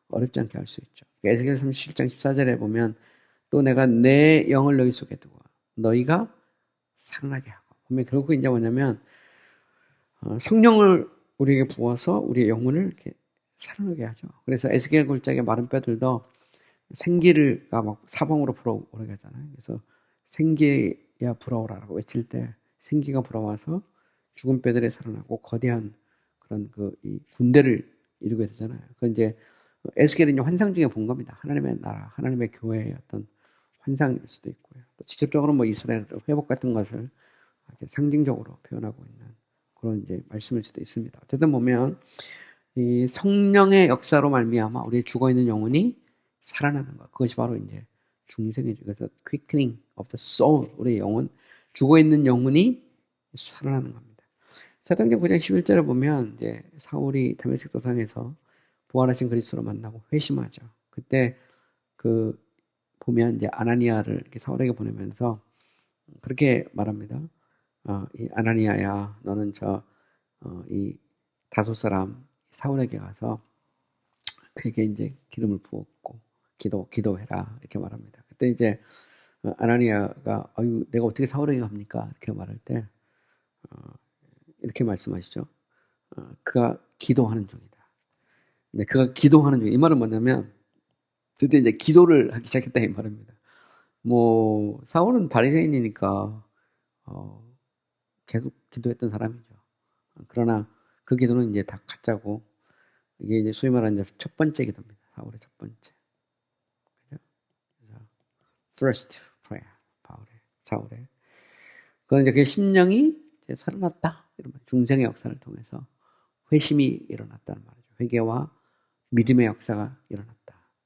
어렵지 않게 알 수 있죠. 에스겔 37장 14절에 보면 또 내가 내 영을 너희 속에 두고 너희가 살아나게 하고 보면 결국 이제 뭐냐면 성령을 우리에게 부어서 우리의 영혼을 이렇게 살아나게 하죠. 그래서 에스겔 골짜기의 마른 뼈들도 생기가 막 사방으로 불어오르게 하잖아요. 그래서 생기야 불어오라라고 외칠 때 생기가 불어와서 죽은 뼈들이 살아나고 거대한 그런 이 군대를 이루게 되잖아요. 그 이제 에스겔이 이제 환상 중에 본 겁니다. 하나님의 나라, 하나님의 교회의 어떤 환상일 수도 있고요. 또 직접적으로 뭐 이스라엘 회복 같은 것을 상징적으로 표현하고 있는 그런 이제 말씀일 수도 있습니다. 어쨌든 보면 이 성령의 역사로 말미암아 우리의 죽어 있는 영혼이 살아나는 것. 그것이 바로 이제 중생이죠. 그래서 quickening of the soul, 우리의 영혼, 죽어 있는 영혼이 살아나는 겁니다. 사도행전 9장 11절에 보면 이제 사울이 다메섹 도상에서 부활하신 그리스도로 만나고 회심하죠. 그때 그 보면 이제 아나니아를 이렇게 사울에게 보내면서 그렇게 말합니다. 이 아나니아야, 너는 이 다소 사람 사울에게 가서 그에게 이제 기름을 부었고 기도해라 이렇게 말합니다. 그때 이제 아나니아가 아유 내가 어떻게 사울에게 갑니까? 이렇게 말할 때 이렇게 말씀하시죠. 그가 기도하는 중이다. 네, 그가 기도하는 중. 이 말은 뭐냐면 드디어 이제 기도를 하기 시작했다 이 말입니다. 뭐 사울은 바리새인이니까 계속 기도했던 사람이죠. 그러나 그 기도는 이제 다 가짜고 이게 이제 소위 말하는 이제 첫 번째 기도입니다. 사울의 첫 번째. 그죠? 그래서 first prayer, 사울의. 그건 이제 그 심령이 이제 살아났다. 이런 중생의 역사를 통해서 회심이 일어났다는 말이죠. 회개와 믿음의 역사가 일어났다.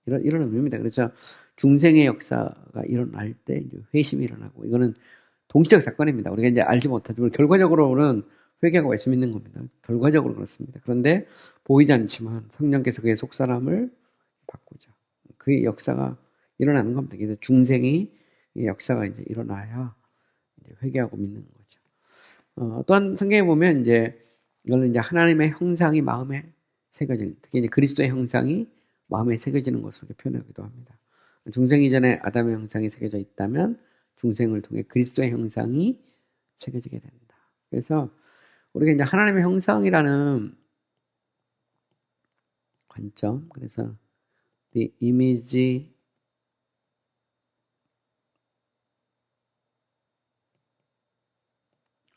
이런 의미입니다. 그래서 중생의 역사가 일어날 때 이제 회심이 일어나고 이거는 동시적 사건입니다. 우리가 이제 알지 못하지만 결과적으로는 회개하고 예수 믿는 겁니다. 결과적으로 그렇습니다. 그런데 보이지 않지만 성령께서 그의 속사람을 바꾸죠. 그의 역사가 일어나는 겁니다. 그래서 중생의 역사가 이제 일어나야 이제 회개하고 믿는 거죠. 또한 성경에 보면 이제 이거는 이제 하나님의 형상이 마음에 새겨지는, 특히 이제 그리스도의 형상이 마음에 새겨지는 것으로 표현하기도 합니다. 중생 이전에 아담의 형상이 새겨져 있다면 중생을 통해 그리스도의 형상이 새겨지게 된다. 그래서 우리가 이제 하나님의 형상이라는 관점, 그래서 the image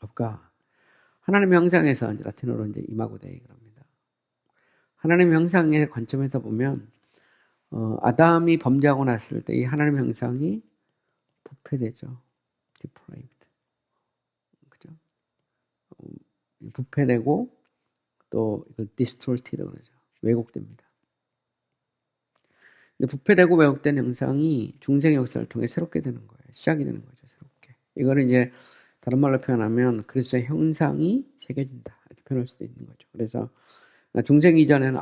of God, 하나님의 형상에서 이제 라틴어로 이제 이마고 데이 그럽니다. 하나님의 형상의 관점에서 보면 아담이 범죄하고 났을 때 이 하나님의 형상이 부패되죠. depraved. 그죠? 부패되고 또 이걸 distorted 그러죠. 왜곡됩니다. 근데 부패되고 왜곡된 형상이 중생의 역사를 통해 새롭게 되는 거예요. 시작이 되는 거죠. 새롭게. 이거를 이제 다른 말로 표현하면 그리스도의 형상이 새겨진다. 이렇게 표현할 수도 있는 거죠. 그래서 중생 이전에는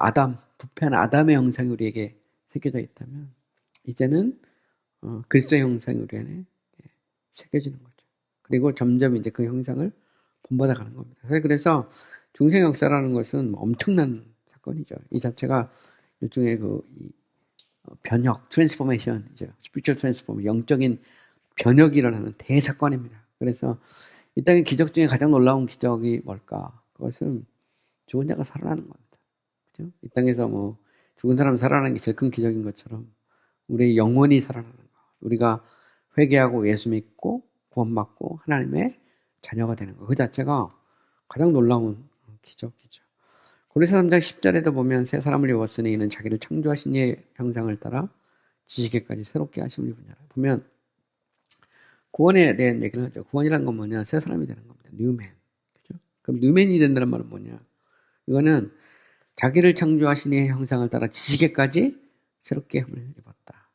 부패한 아담의 형상이 우리에게 새겨져 있다면 이제는 그리스도의 형상이 우리 안에 새겨지는 거죠. 그리고 점점 이제 그 형상을 본받아 가는 겁니다. 그래서 중생 역사라는 것은 엄청난 사건이죠. 이 자체가 일종의 변혁, 트랜스포메이션이죠. 스피리추얼 트랜스포메이션, 영적인 변혁이 일어나는 대사건입니다. 그래서 이 땅의 기적 중에 가장 놀라운 기적이 뭘까? 그것은 죽은 자가 살아나는 겁니다. 그죠? 이 땅에서 뭐 죽은 사람 살아나는 게 제일 큰 기적인 것처럼 우리의 영혼이 살아나는 것. 우리가 회개하고 예수 믿고 구원받고 하나님의 자녀가 되는 것. 그 자체가 가장 놀라운 기적이죠. 고린도서 3장 10절에도 보면 새 사람을 입었으니 이는 자기를 창조하신 이의 형상을 따라 지식에까지 새롭게 하심을 입으니라. 보면 구원에 대한 얘기를 하죠. 구원이란 건 뭐냐? 새 사람이 되는 겁니다. 뉴맨. 그죠? 그럼 뉴맨이 된다는 말은 뭐냐? 이거는 자기를 창조하신 이의 형상을 따라 지식에까지 새롭게 함을 입었다.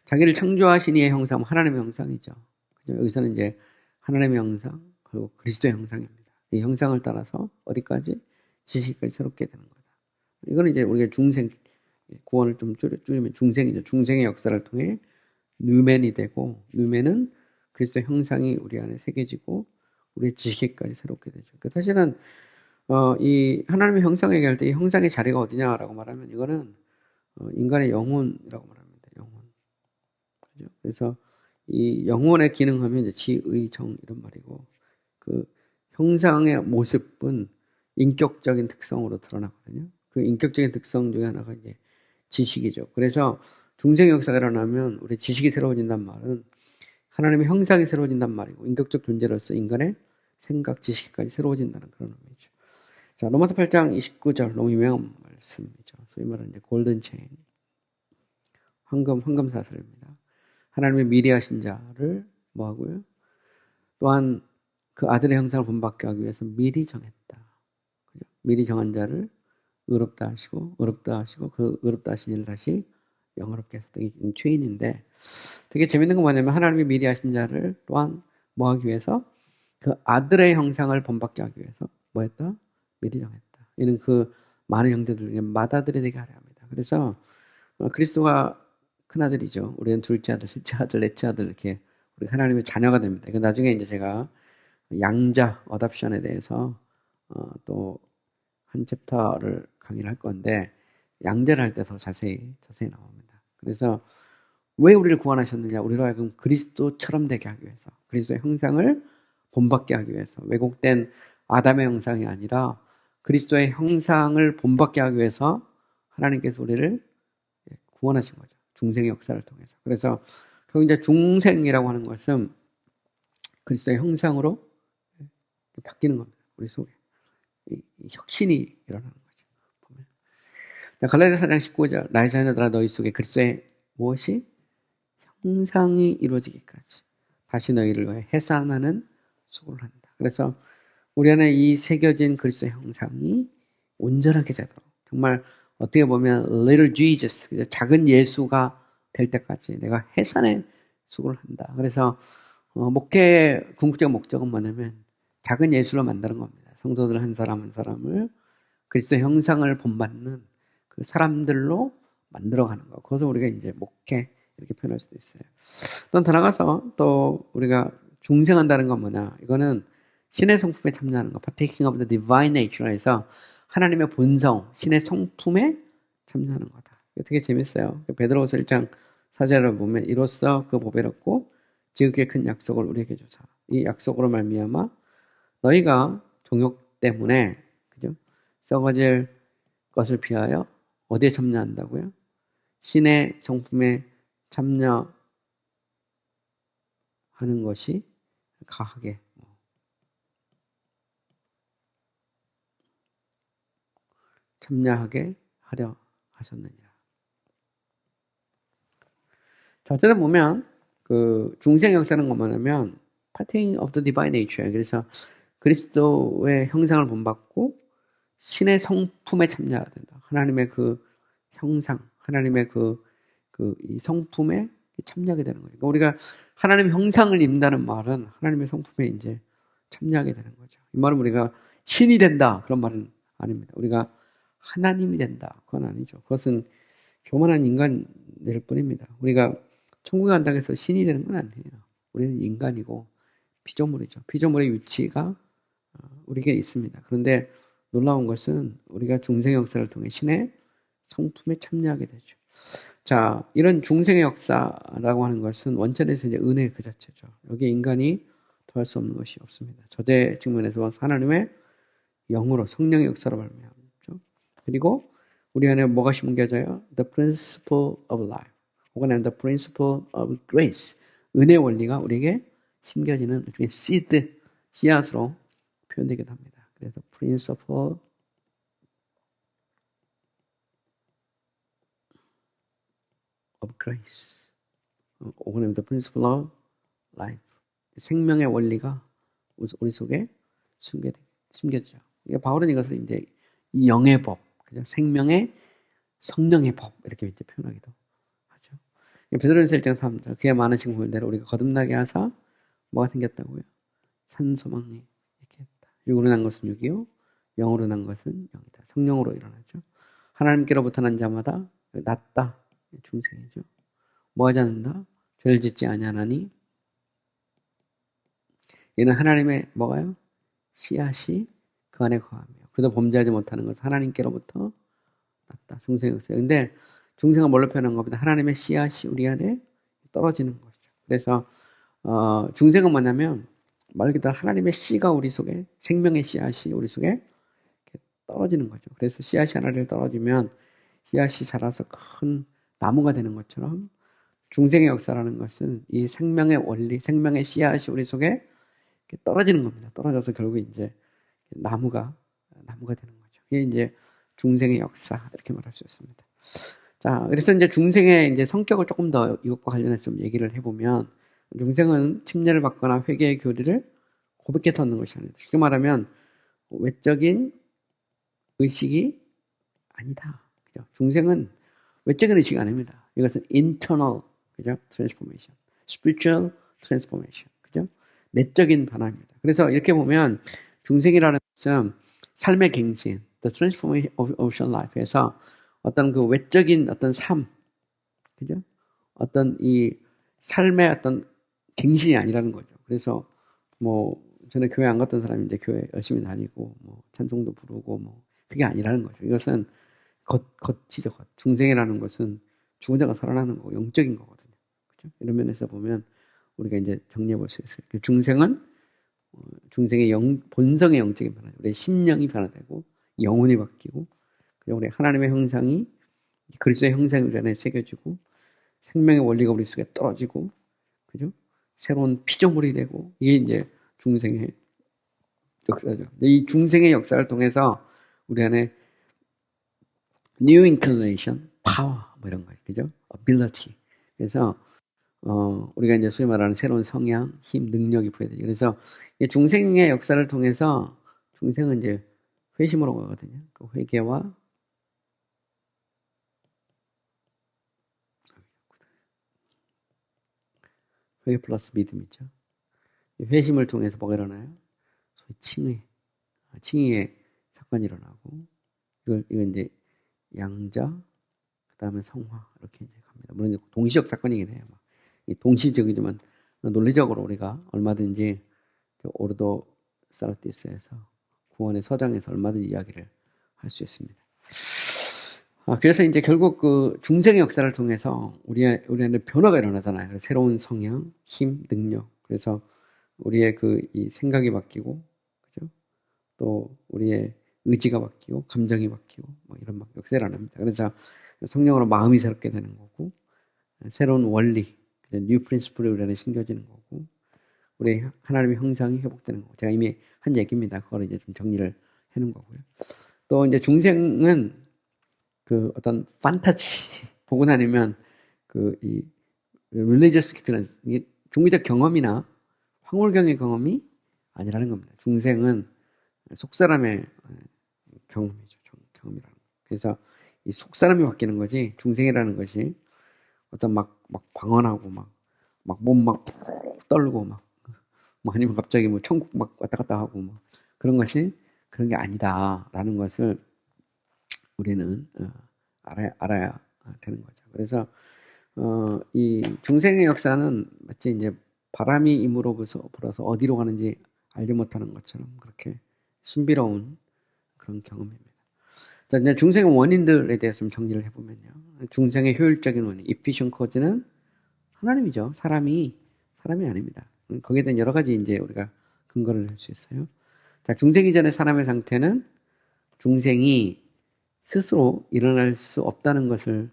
자기를 창조하신 이의 형상, 하나님의 형상이죠. 그죠? 여기서는 이제 하나님의 형상, 그리고 그리스도의 형상입니다. 이 형상을 따라서 어디까지? 지식까지 새롭게 되는 거다. 이거는 이제 우리가 구원을 좀 줄이면 중생이죠. 중생의 역사를 통해 뉴맨이 되고, 뉴맨은 그리스도의 형상이 우리 안에 새겨지고, 우리의 지식까지 새롭게 되죠. 그러니까 사실은, 이 하나님의 형상 얘기할 때 이 형상의 자리가 어디냐라고 말하면 이거는, 인간의 영혼이라고 말합니다. 영혼. 그죠? 그래서 이 영혼의 기능하면 이제 지의, 정 이런 말이고, 그 형상의 모습은 인격적인 특성으로 드러나거든요. 그 인격적인 특성 중에 하나가 이제 지식이죠. 그래서 중생 역사가 일어나면 우리 지식이 새로워진단 말은 하나님의 형상이 새로워진단 말이고 인격적 존재로서 인간의 생각, 지식까지 새로워진다는 그런 의미죠. 자, 로마서 8장 29절 너무 유명한 말씀이죠. 소위 말하는 이제 골든 체인, 황금 사슬입니다. 하나님의 미래하신 자를 뭐 하고요? 또한 그 아들의 형상을 본받게 하기 위해서 미리 정했다. 미리 정한 자를 의롭다 하시고, 의롭다 하시고, 그 의롭다 하신 일을 다시 영화롭게 해서 되게 죄인인데, 되게 재밌는 건 뭐냐면, 하나님이 미리 하신 자를 또한 뭐 하기 위해서? 그 아들의 형상을 본받게 하기 위해서 뭐 했다? 미리 정했다. 이는 그 많은 형제들 중에 맏아들이 되게 하려 합니다. 그래서 그리스도가 큰아들이죠. 우리는 둘째 아들, 셋째 아들, 넷째 아들 이렇게 우리 하나님의 자녀가 됩니다. 나중에 이제 제가 양자 어답션에 대해서 또 한 챕터를 강의를 할 건데 양자를 할 때 더 자세히 나옵니다. 그래서 왜 우리를 구원하셨느냐? 우리로 하여금 그리스도처럼 되게 하기 위해서, 그리스도의 형상을 본받게 하기 위해서, 왜곡된 아담의 형상이 아니라 그리스도의 형상을 본받게 하기 위해서 하나님께서 우리를 구원하신 거죠. 중생의 역사를 통해서. 그래서 그 이제 중생이라고 하는 것은 그리스도의 형상으로 바뀌는 겁니다. 우리 속에 이 혁신이 일어나는 거죠. 보면. 갈라디아 4장 19절 나의 자녀들아 너희 속에 그리스도의 무엇이? 형상이 이루어지기까지 다시 너희를 위해 해산하는 수고를 한다. 그래서 우리 안에 이 새겨진 그리스도의 형상이 온전하게 되도록, 정말 어떻게 보면 little Jesus, 작은 예수가 될 때까지 내가 해산의 수고를 한다. 그래서 목회의 궁극적 목적은 뭐냐면 작은 예수로 만드는 겁니다. 성도들 한 사람 한 사람을 그리스도의 형상을 본받는 그 사람들로 만들어가는 거. 그것을 우리가 이제 목회 이렇게 표현할 수도 있어요. 또 더 나가서 또 우리가 중생한다는 건 뭐냐? 이거는 신의 성품에 참여하는 거, partaking of the divine nature에서 하나님의 본성, 신의 성품에 참여하는 거다. 되게 재밌어요. 베드로후서 1장 4절을 보면 이로써 그 보배를 얻고 지극히 큰 약속을 우리에게 주사. 이 약속으로 말미암아 너희가 정욕 때문에 그죠? 썩어질 것을 피하여 어디에 참여한다고요? 신의 성품에 참여하는 것이 가하게 참여하게 하려 하셨느니라. 자, 어쨌든 보면 그 중생 역사는 뭐냐면 partaking of the divine nature. 그래서 그리스도의 형상을 본받고 신의 성품에 참여해야 된다. 하나님의 그 형상, 하나님의 이 성품에 참여하게 되는 거죠. 그러니까 우리가 하나님 형상을 입는다는 말은 하나님의 성품에 이제 참여하게 되는 거죠. 이 말은 우리가 신이 된다 그런 말은 아닙니다. 우리가 하나님이 된다 그건 아니죠. 그것은 교만한 인간일 뿐입니다. 우리가 천국에 간다고 해서 신이 되는 건 아니에요. 우리는 인간이고 피조물이죠. 피조물의 위치가 우리에게 있습니다. 그런데 놀라운 것은 우리가 중생의 역사를 통해 신의 성품에 참여하게 되죠. 자, 이런 중생의 역사라고 하는 것은 원천에서 이제 은혜 그 자체죠. 여기에 인간이 더할 수 없는 것이 없습니다. 저대 측면에서 하나님의 영으로 성령의 역사로 말미암죠. 그리고 우리 안에 뭐가 심겨져요? The principle of life. 혹은 the principle of grace. 은혜 원리가 우리에게 심겨지는 일종의 seed, 씨앗으로 표현되기도 합니다. 그래서 principle of grace. 혹은 the principle of life. 생명의 원리가 우리 속에 숨겨지죠. 바울은 이것을 이제 영의 법, 그죠? 생명의 성령의 법 이렇게 이제 표현하기도 하죠. 베드로전서 1장 3절 그의 많으신 구원대로 우리가 거듭나게 하사 뭐가 생겼다고요? 산소망이 이렇게 했다. 육으로 난 것은 육이요, 영으로 난 것은 영이다. 성령으로 일어나죠. 하나님께로부터 난 자마다 낫다. 중생이죠. 뭐 하지 않는다? 죄를 짓지 아니하나니 이는 하나님의 뭐가요? 씨앗이 그 안에 거하며 그도 범죄하지 못하는 것은 하나님께로부터 났다. 중생이었어요. 근데 중생은 뭘로 표현한 겁니다. 하나님의 씨앗이 우리 안에 떨어지는 것이죠. 그래서 중생은 뭐냐면 말 그대로 하나님의 씨가 우리 속에, 생명의 씨앗이 우리 속에 떨어지는 거죠. 그래서 씨앗이 하나를 떨어지면 씨앗이 자라서 큰 나무가 되는 것처럼 중생의 역사라는 것은 이 생명의 원리, 생명의 씨앗이 우리 속에 떨어지는 겁니다. 떨어져서 결국 이제 나무가 되는 거죠. 이게 이제 중생의 역사 이렇게 말할 수 있습니다. 자, 그래서 이제 중생의 이제 성격을 조금 더 이것과 관련해서 좀 얘기를 해보면 중생은 침례를 받거나 회개의 교리를 고백해서 얻는 것이 아니다. 쉽게 말하면 외적인 의식이 아니다. 그죠? 중생은 외적인 의식이 아닙니다. 이것은 internal, 그죠? transformation, spiritual transformation, 그죠? 내적인 변화입니다. 그래서 이렇게 보면 중생이라는 것은 삶의 갱신, the transformation of your life에서 어떤 그 외적인 어떤 삶, 그죠? 어떤 이 삶의 어떤 갱신이 아니라는 거죠. 그래서 뭐 전에 교회 안 갔던 사람이 이제 교회 열심히 다니고 뭐 찬송도 부르고 뭐 그게 아니라는 거죠. 이것은 겉이죠. 겉. 중생이라는 것은 죽은 자가 살아나는 거고 영적인 거거든요. 그죠? 이런 면에서 보면 우리가 이제 정리해 볼 수 있어요. 중생은 중생의 본성의 영적인 변화, 우리의 심령이 변화되고 영혼이 바뀌고 그리고 우리 하나님의 형상이 그리스도의 형상이 우리 안에 새겨지고 생명의 원리가 우리 속에 떨어지고 그죠? 새로운 피조물이 되고 이게 이제 중생의 역사죠. 이 중생의 역사를 통해서 우리 안에 new inclination, power 뭐 이런 거 그죠? ability. 그래서 우리가 이제 소위 말하는 새로운 성향, 힘, 능력이 부여되죠. 그래서 중생의 역사를 통해서 중생은 이제 회심으로 가거든요. 그 회개와 회개 플러스 믿음이죠. 회심을 통해서 뭐가 일어나요? 소위 칭의의 사건이 일어나고 이건 이제 양자, 그 다음에 성화 이렇게 이제 갑니다. 물론 이제 동시적 사건이긴 해요. 동시적이지만 논리적으로 우리가 얼마든지 오르도 살티스에서 구원의 서장에서 얼마든지 이야기를 할 수 있습니다. 그래서 이제 결국 그 중생의 역사를 통해서 우리 안에 변화가 일어나잖아요. 그래서 새로운 성향, 힘, 능력. 그래서 우리의 이 생각이 바뀌고, 그죠? 또 우리의 의지가 바뀌고, 감정이 바뀌고, 뭐 이런 막 역사를 일어납니다. 그래서 성령으로 마음이 새롭게 되는 거고, 새로운 원리, 뉴 프린시플이 우리 안에 심겨지는 거고, 우리 하나님의 형상이 회복되는 거고. 제가 이미 한 얘기입니다. 그걸 이제 좀 정리를 해놓은 거고요. 또 이제 중생은 그 어떤 판타지 보고 나면 이 religious experience, 이게 종교적 경험이나 황홀경의 경험이 아니라는 겁니다. 중생은 속사람의 경험이죠. 경험이라는 거. 그래서 이 속사람이 바뀌는 거지 중생이라는 것이 어떤 막 방언하고 몸 떨고 아니면 갑자기 뭐 천국 막 왔다 갔다 하고 그런 그런 게 아니다라는 것을 우리는 알아야 되는 거죠. 그래서 이 중생의 역사는 마치 이제 바람이 임으로 불어서 어디로 가는지 알지 못하는 것처럼 그렇게 신비로운 그런 경험입니다. 자, 이제 중생의 원인들에 대해서 좀 정리를 해보면요. 중생의 효율적인 원인, efficient cause는 하나님이죠. 사람이 아닙니다. 거기에 대한 여러 가지 이제 우리가 근거를 할 수 있어요. 자, 중생 이전의 사람의 상태는 중생이 스스로 일어날 수 없다는 것을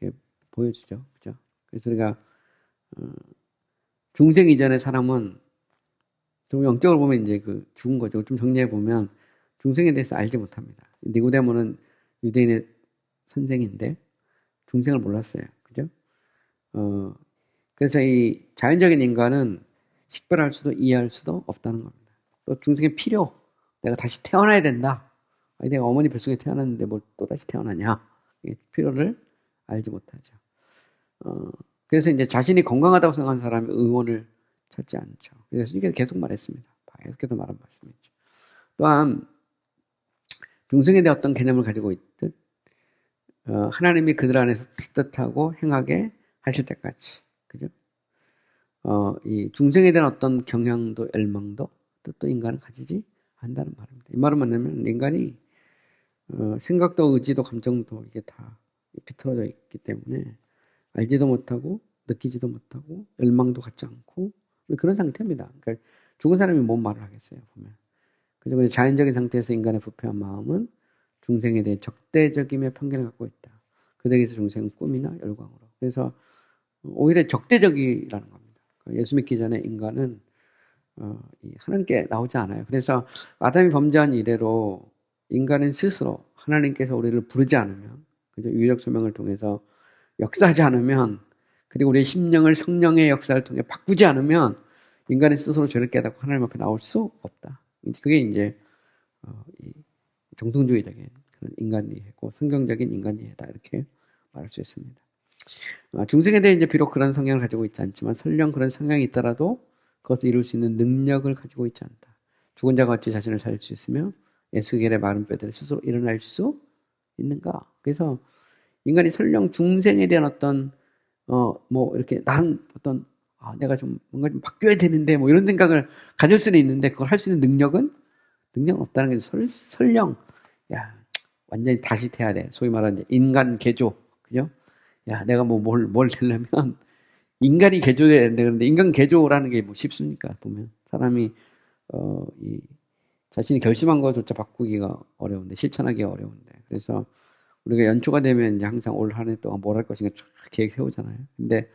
이렇게 보여주죠. 그죠? 그래서 우리가 중생 이전의 사람은 좀 영적으로 보면 이제 죽은 거죠. 좀 정리해 보면 중생에 대해서 알지 못합니다. 니고데모는 유대인의 선생인데 중생을 몰랐어요. 그죠? 그래서 이 자연적인 인간은 식별할 수도 이해할 수도 없다는 겁니다. 또 중생의 필요, 내가 다시 태어나야 된다. 아니, 내가 어머니 뱃속에 태어났는데 뭘 또 다시 태어나냐. 이 필요를 알지 못하죠. 그래서 이제 자신이 건강하다고 생각하는 사람이 의원을 찾지 않죠. 그래서 이게 계속 말했습니다. 계속해서 말한 말씀이죠. 또한 중생에 대한 어떤 개념을 가지고 있듯 하나님이 그들 안에서 뜻하고 행하게 하실 때까지, 그죠? 이 중생에 대한 어떤 경향도, 열망도, 뜻도 인간은 가지지 않는다는 말입니다. 이 말은 뭐냐면 인간이 생각도, 의지도, 감정도 이게 다 비틀어져 있기 때문에 알지도 못하고 느끼지도 못하고 열망도 갖지 않고 그런 상태입니다. 그러니까 죽은 사람이 뭔 말을 하겠어요, 보면. 그래서 자연적인 상태에서 인간의 부패한 마음은 중생에 대해 적대적임의 편견을 갖고 있다. 그들에게서 중생은 꿈이나 열광으로. 그래서 오히려 적대적이라는 겁니다. 예수 믿기 전에 인간은 하나님께 나오지 않아요. 그래서 아담이 범죄한 이래로 인간은 스스로 하나님께서 우리를 부르지 않으면, 그죠? 유일적 소명을 통해서 역사하지 않으면, 그리고 우리의 심령을 성령의 역사를 통해 바꾸지 않으면 인간이 스스로 죄를 깨닫고 하나님 앞에 나올 수 없다. 그게 이제 정통주의적인 그런 인간이해고 성경적인 인간이해다 이렇게 말할 수 있습니다. 중생에 대해 이제 비록 그런 성향을 가지고 있지 않지만 설령 그런 성향이 있더라도 그것을 이룰 수 있는 능력을 가지고 있지 않다. 죽은 자가 어찌 자신을 살릴 수 있으며 에스겔의 마른 뼈들이 스스로 일어날 수 있는가? 그래서 인간이 설령 중생에 대한 어떤 뭐 이렇게 나는 어떤 내가 좀 뭔가 좀 바뀌어야 되는데 뭐 이런 생각을 가질 수는 있는데 그걸 할 수 있는 능력은 없다는 게 설령 야 완전히 다시 돼야 돼. 소위 말하는 이제 인간 개조, 그죠? 야 내가 뭐 뭘 되려면 인간이 개조돼야 되는데 그런데 인간 개조라는 게 뭐 쉽습니까? 보면 사람이 이 자신이 결심한 것조차 바꾸기가 어려운데 실천하기가 어려운데 그래서 우리가 연초가 되면 이제 항상 올 한 해 동안 뭘 할 것인가 쫙 계획 세우잖아요. 근데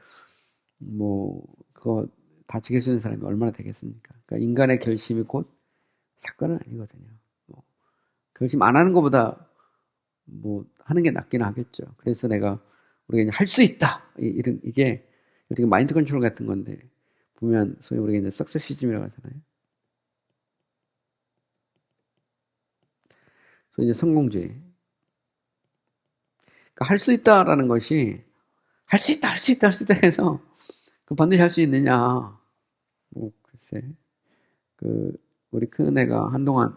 뭐 그거 다 지킬 수 있는 사람이 얼마나 되겠습니까? 그러니까 인간의 결심이 곧 사건은 아니거든요. 뭐 결심 안 하는 것보다 뭐 하는 게 낫긴 하겠죠. 그래서 우리가 할 수 있다. 이게 어떻게 마인드 컨트롤 같은 건데 보면 소위 우리가 이제 석세시즘이라고 하잖아요. 그래서 이제 성공주의. 그러니까 할 수 있다라는 것이 할 수 있다, 할 수 있다, 할 수 있다 해서 그 반드시 할 수 있느냐? 뭐 글쎄. 우리 큰애가 한동안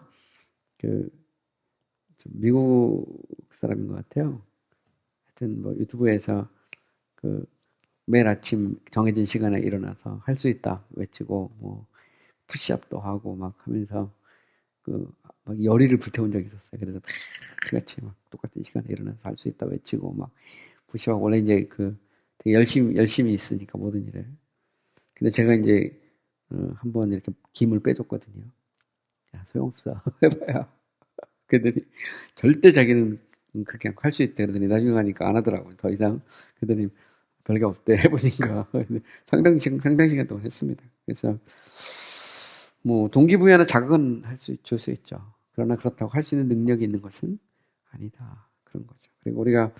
미국 사람인 것 같아요. 하여튼 뭐 유튜브에서 매일 아침 정해진 시간에 일어나서 할 수 있다 외치고 뭐 푸시업도 하고 막 하면서 막 열의를 불태운 적이 있었어요. 그래서 같이 막 똑같은 시간에 일어나서 할 수 있다 외치고 막 푸시업 원래 이제 되게 열심히 있으니까 모든 일에. 근데 제가 이제 한번 이렇게 김을 빼줬거든요. 야 소용없어 해봐야. 그랬더니 절대 자기는 그렇게 할 수 있대. 그러더니 나중에 가니까 안 하더라고요. 더 이상. 그러더니 별게 없대. 해보니까 상당 시간 동안 했습니다. 그래서 뭐 동기부여나 자극은 줄 수 있죠. 그러나 그렇다고 할 수 있는 능력이 있는 것은 아니다. 그런 거죠. 그리고 우리가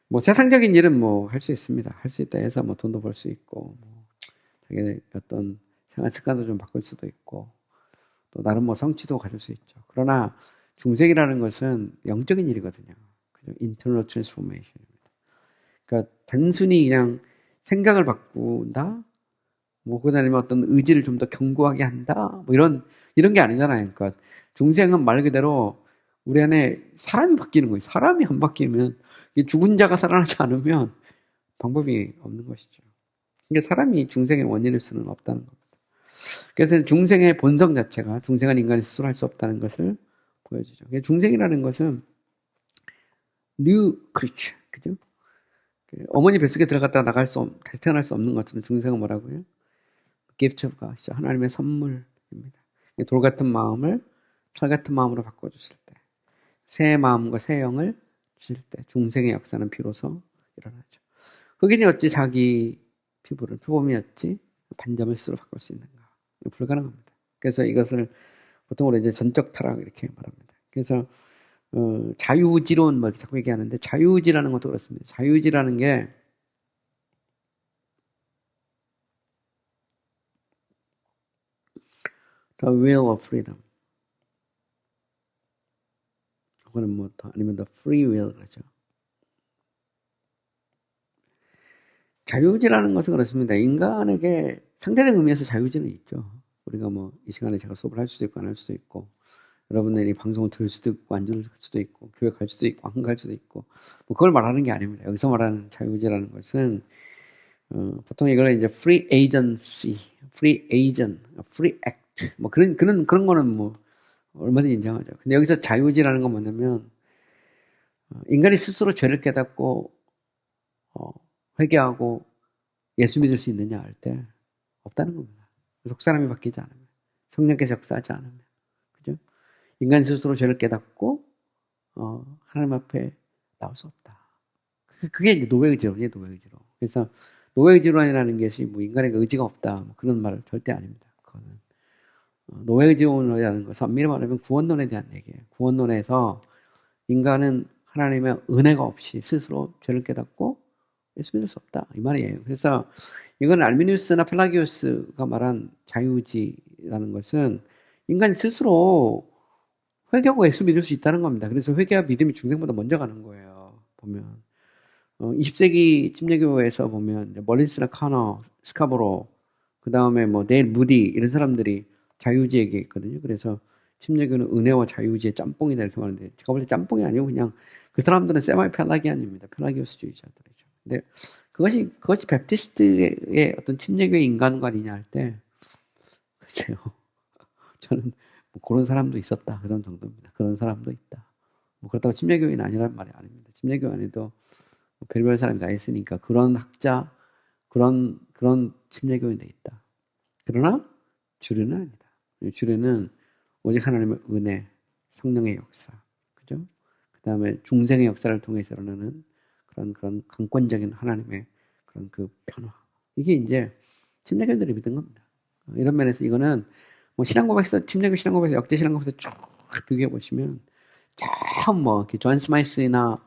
뭐 세상적인 일은 뭐 할 수 있습니다. 할 수 있다 해서 뭐 돈도 벌 수 있고 뭐 자기의 어떤 생활 습관도 좀 바꿀 수도 있고 또 나름 뭐 성취도 가질 수 있죠. 그러나 중생이라는 것은 영적인 일이거든요. 그죠? internal transformation입니다. 그러니까 단순히 그냥 생각을 바꾼다, 뭐 그다음에 어떤 의지를 좀 더 견고하게 한다, 뭐 이런 게 아니잖아요. 그러니까 중생은 말 그대로 우리 안에 사람이 바뀌는 거예요. 사람이 안 바뀌면 죽은 자가 살아나지 않으면 방법이 없는 것이죠. 그러니까 사람이 중생의 원인일 수는 없다는 겁니다. 그래서 중생의 본성 자체가 중생은 인간이 스스로 할 수 없다는 것을 보여주죠. 중생이라는 것은 new creature, 그죠? 어머니 뱃속에 들어갔다가 다시 태어날 수 없는 것처럼 중생은 뭐라고요? gift of God, 하나님의 선물입니다. 돌 같은 마음을 철 같은 마음으로 바꿔주실 때, 새 마음과 새 영을 주실 때 중생의 역사는 비로소 일어나죠. 흑인이 어찌 자기 피부를 표범이 어찌 반점을 스스로 바꿀 수 있는가? 불가능합니다. 그래서 이것을 보통 우리 이제 전적 타락 이렇게 말합니다. 그래서 자유의지론 뭐 자꾸 얘기하는데 자유의지라는 것도 그렇습니다. 자유의지라는 게 the will of freedom. 그거는 뭐 아니면 the free will 그러죠. 자유의지라는 것은 그렇습니다. 인간에게 상대적 의미에서 자유의지는 있죠. 우리가 뭐 이 시간에 제가 수업을 할 수도 있고 안 할 수도 있고 여러분들이 방송을 들을 수도 있고 안 들을 수도 있고 교회 갈 수도 있고 안 갈 수도 있고 뭐 그걸 말하는 게 아닙니다. 여기서 말하는 자유의지라는 것은 보통 이걸 이제 free agency, free agent, free act 뭐 그런 거는 뭐 얼마든지 인정하죠. 근데 여기서 자유의지라는 건 뭐냐면 인간이 스스로 죄를 깨닫고 회개하고 예수 믿을 수 있느냐 할 때 없다는 겁니다. 속 사람이 바뀌지 않으면 성령께서 역사하지 않으면 그죠? 인간 스스로 죄를 깨닫고 하나님 앞에 나올 수 없다. 그게 이제 노예의지론이에요, 노예의지론. 그래서 노예의지론이라는 것이 뭐 인간에게 의지가 없다 뭐 그런 말은 절대 아닙니다. 그거는 노예의지론이라는 것은 엄밀히 말하면 구원론에 대한 얘기예요. 구원론에서 인간은 하나님의 은혜가 없이 스스로 죄를 깨닫고 예수 믿을 수 없다 이 말이에요. 그래서 이건 알미니우스나 펠라기우스가 말한 자유의지라는 것은 인간 스스로 회개하고 예수 믿을 수 있다는 겁니다. 그래서 회개와 믿음이 중생보다 먼저 가는 거예요. 보면 20세기 침례교회에서 보면 멀린스나 카너, 스카보로, 그 다음에 뭐 네일 무디 이런 사람들이 자유주의 얘기했거든요. 그래서 침례교는 은혜와 자유주의 짬뽕이다 이렇게 말하는데 제가 볼 때 짬뽕이 아니고 그냥 그 사람들은 세마이 펠라기안입니다. 펠라기오스주의자들이죠. 근데 그것이 베프티스트의 어떤 침례교의 인간관이냐 할 때 글쎄요. 저는 뭐 그런 사람도 있었다 그런 정도입니다. 그런 사람도 있다. 뭐 그렇다고 침례교회는 아니란 말이 아닙니다. 침례교회 안에도 별별 사람이 다 있으니까 그런 학자, 그런 침례교회도 있다. 그러나 주류는 아니다. 주류는 오직 하나님의 은혜, 성령의 역사, 그죠? 그 다음에 중생의 역사를 통해서 일어나는 그런 강권적인 하나님의 그런 그 변화. 이게 이제 침례교인들이 믿은 겁니다. 이런 면에서 이거는 뭐 신앙고백에서 침례교 신앙고백에서 역대 신앙고백에서 쭉 비교해 보시면 처음 뭐 존 스마이스나